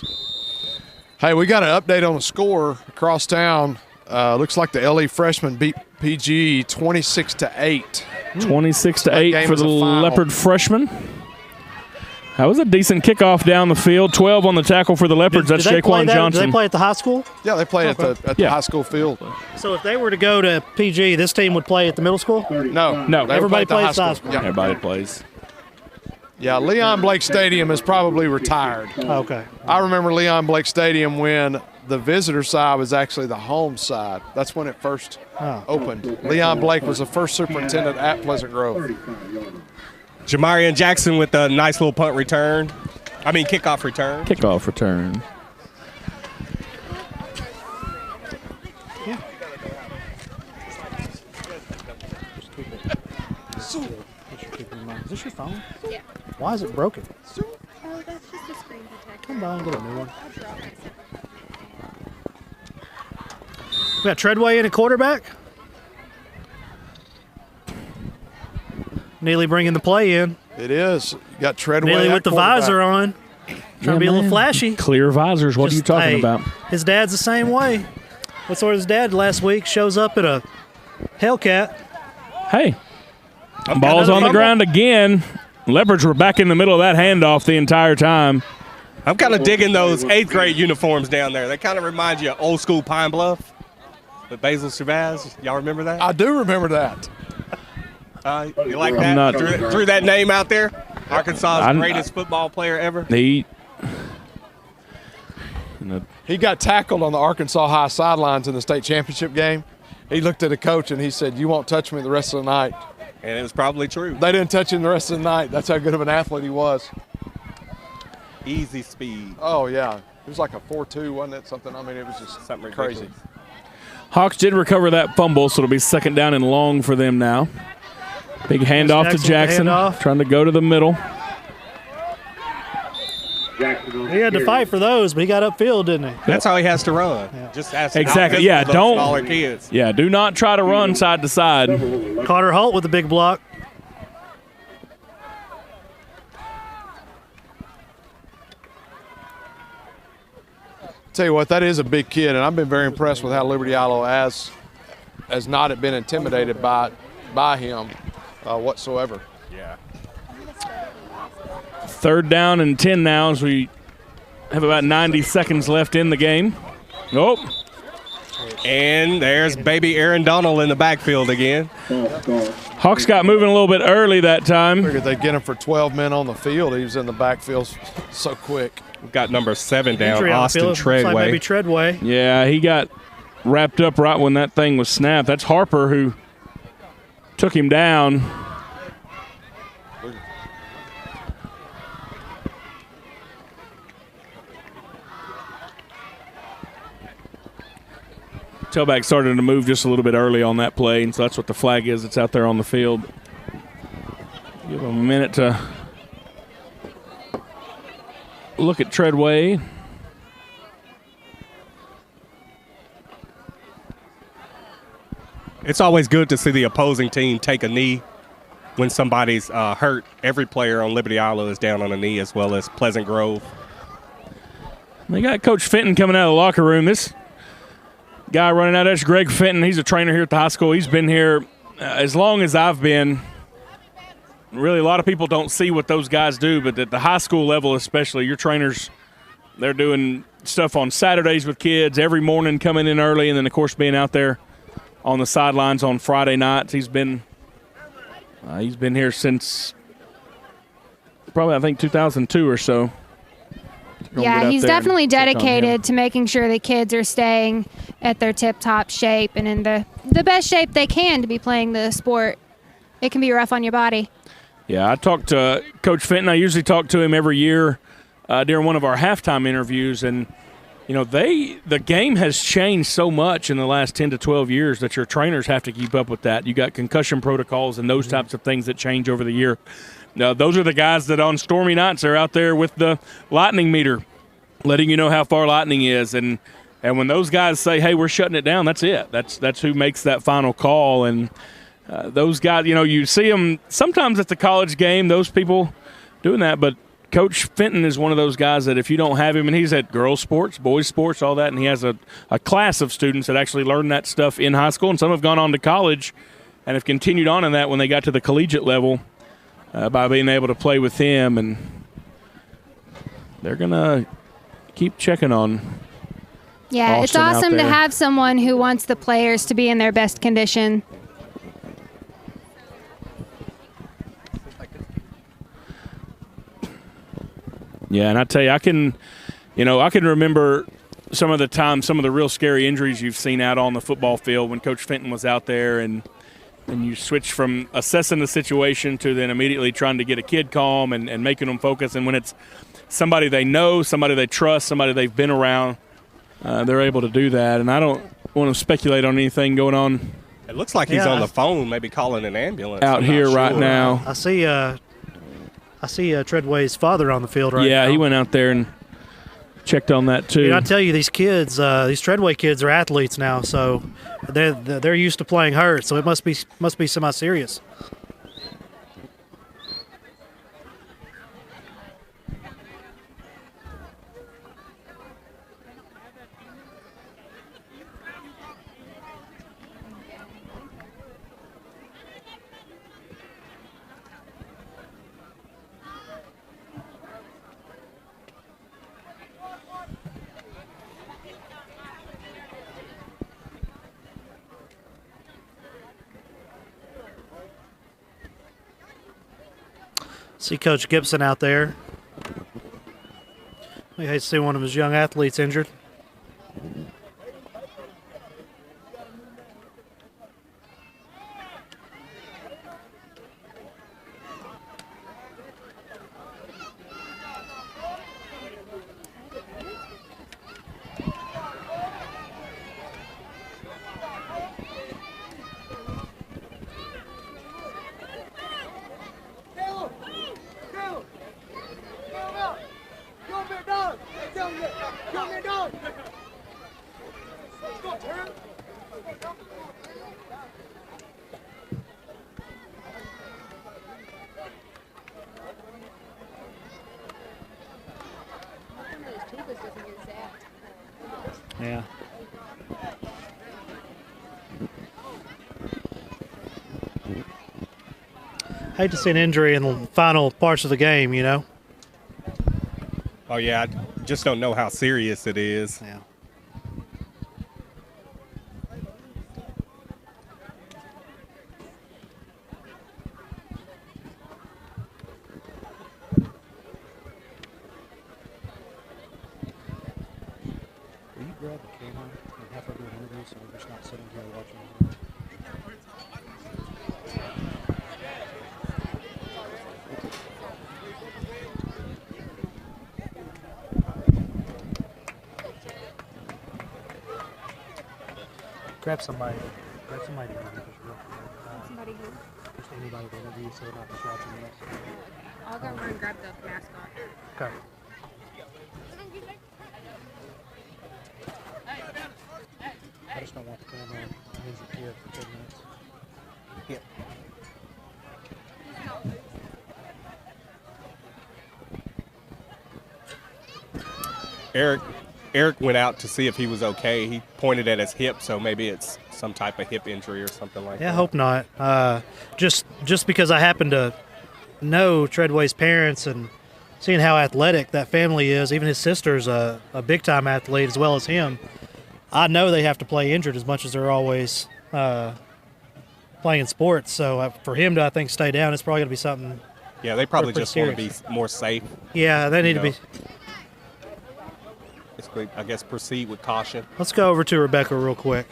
Hey, we got an update on the score across town. Looks like the Ellie freshmen beat PG 26-8. 26-8 for the Leopard freshmen. That was a decent kickoff down the field. 12 on the tackle for the Leopards. That's Jaquan Johnson. Do they play at the high school? Yeah, they play at the high school field. So if they were to go to PG, this team would play at the middle school? No. Everybody plays high school. Yeah. Everybody plays. Yeah, Leon Blake Stadium is probably retired. Okay. I remember Leon Blake Stadium when the visitor side was actually the home side. That's when it first opened. Leon Blake was the first superintendent at Pleasant Grove. Jamarian Jackson with a nice little punt return. Kickoff return. Kickoff return. Is this your phone? Yeah. Why is it broken? Oh, that's just a screen protector. Come by and get a new one. We got Treadway in a quarterback. Neely bringing the play in. It is. You got Treadway. Neely with the visor on. Trying to be a little flashy. Clear visors. What are you talking about? His dad's the same way. What's his dad last week shows up at a Hellcat. Hey, ball's on the ground again. Leopards were back in the middle of that handoff the entire time. I'm kind of digging those 8th grade uniforms down there. They kind of remind you of old school Pine Bluff with Basil Shabazz. Y'all remember that? I do remember that. You like that? Threw that name out there? Arkansas's greatest football player ever? He got tackled on the Arkansas High sidelines in the state championship game. He looked at the coach and he said, "You won't touch me the rest of the night." And it was probably true. They didn't touch him the rest of the night. That's how good of an athlete he was. Easy speed. Oh, yeah. It was like a 4.2, wasn't it? Something. I mean, it was just something crazy. Hawks did recover that fumble, so it'll be 2nd down and long for them now. Big handoff to Jackson, trying to go to the middle. He had to fight for those, but he got upfield, didn't he? That's how he has to run. Yeah. Just ask exactly. Yeah, don't. Smaller kids. Yeah, do not try to run side to side. Carter Holt with a big block. Tell you what, that is a big kid, and I've been very impressed with how Liberty Ilo has not been intimidated by him whatsoever. Yeah. 3rd down and 10 now as we have about 90 seconds left in the game. Oh. And there's baby Aaron Donald in the backfield again. Hawks got moving a little bit early that time. Figured they'd get him for 12 men on the field. He was in the backfield so quick. We've got number 7 down, Austin Treadway. Like maybe Treadway. Yeah, he got wrapped up right when that thing was snapped. That's Harper who took him down. Tailback started to move just a little bit early on that play, and so that's what the flag is. It's out there on the field. Give him a minute to look at Treadway. It's always good to see the opposing team take a knee when somebody's hurt. Every player on Liberty Ilo is down on a knee, as well as Pleasant Grove. They got Coach Fenton coming out of the locker room. This guy running out, that's Greg Fenton. He's a trainer here at the high school. He's been here as long as I've been. Really, a lot of people don't see what those guys do, but at the high school level especially, your trainers, they're doing stuff on Saturdays with kids, every morning coming in early, and then, of course, being out there on the sidelines on Friday nights. He's been here since probably, I think, 2002 or so. Yeah, he's definitely dedicated to making sure the kids are staying at their tip-top shape and in the best shape they can to be playing the sport. It can be rough on your body. Yeah, I talked to Coach Fenton. I usually talk to him every year during one of our halftime interviews, and you know, the game has changed so much in the last 10 to 12 years that your trainers have to keep up with that. You got concussion protocols and those types of things that change over the year. Now, those are the guys that on stormy nights are out there with the lightning meter, letting you know how far lightning is. And when those guys say, hey, we're shutting it down, that's it. That's who makes that final call. And those guys, you know, you see them sometimes at the college game, those people doing that. But Coach Fenton is one of those guys that if you don't have him, and he's at girls sports, boys sports, all that, and he has a class of students that actually learn that stuff in high school, and some have gone on to college and have continued on in that when they got to the collegiate level. By being able to play with him, and they're going to keep checking on Yeah, Austin it's awesome to there. have someone who wants the players to be in their best condition. Yeah, and I tell you, I can remember some of the time, some of the real scary injuries you've seen out on the football field when Coach Fenton was out there, and you switch from assessing the situation to then immediately trying to get a kid calm and making them focus. And when it's somebody they know, somebody they trust, somebody they've been around, they're able to do that. And I don't want to speculate on anything going on. It looks like he's on the phone, maybe calling an ambulance. Out here right now. I see Treadway's father on the field right now. Yeah, he went out there and checked on that too. And I tell you, these kids, these Treadway kids are athletes now, so they're used to playing hurt. So it must be semi-serious. See Coach Gibson out there. We hate to see one of his young athletes injured. Yeah. Hate to see an injury in the final parts of the game, you know? Oh, yeah, I just don't know how serious it is. Yeah. Will you grab the camera and have her do an interview so we're just not sitting here watching it? Grab somebody. Grab somebody to interview. Somebody who? Just anybody to interview so they're not just watching us. I'll go run and grab the mascot. Okay. I just don't want the camera on his kid for 10 minutes. Yep. Eric went out to see if he was okay. He pointed at his hip, so maybe it's some type of hip injury or something like that. Yeah, I hope not. Just because I happen to know Treadway's parents and seeing how athletic that family is, even his sister's a big-time athlete as well as him, I know they have to play injured as much as they're always playing sports. So for him to, I think, stay down, it's probably going to be something. Yeah, they probably pretty just want to be serious. more safe. Yeah, they need to be. Basically, I guess proceed with caution. Let's go over to Rebecca real quick.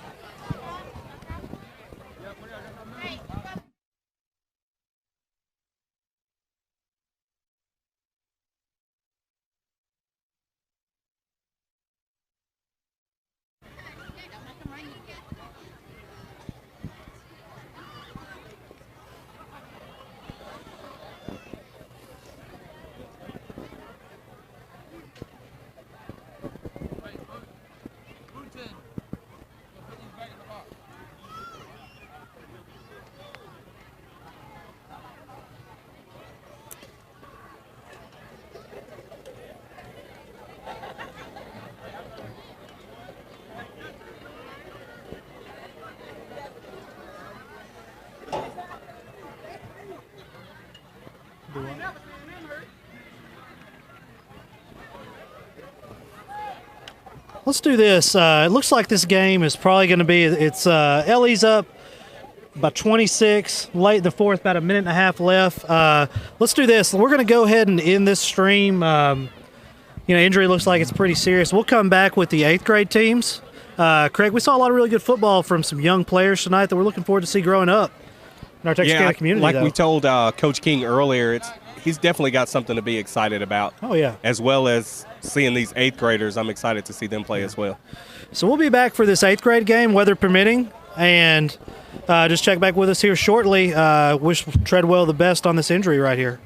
Let's do this. It looks like this game is probably going to be, Ellie's up by 26, late in the fourth, about a minute and a half left. Let's do this. We're going to go ahead and end this stream. Injury looks like it's pretty serious. We'll come back with the 8th grade teams. Craig, we saw a lot of really good football from some young players tonight that we're looking forward to see growing up in our Texarkana community. Like we told Coach King earlier, he's definitely got something to be excited about. Oh, yeah. As well as seeing these 8th graders, I'm excited to see them play as well. So we'll be back for this 8th grade game, weather permitting, and just check back with us here shortly. Wish Treadwell the best on this injury right here.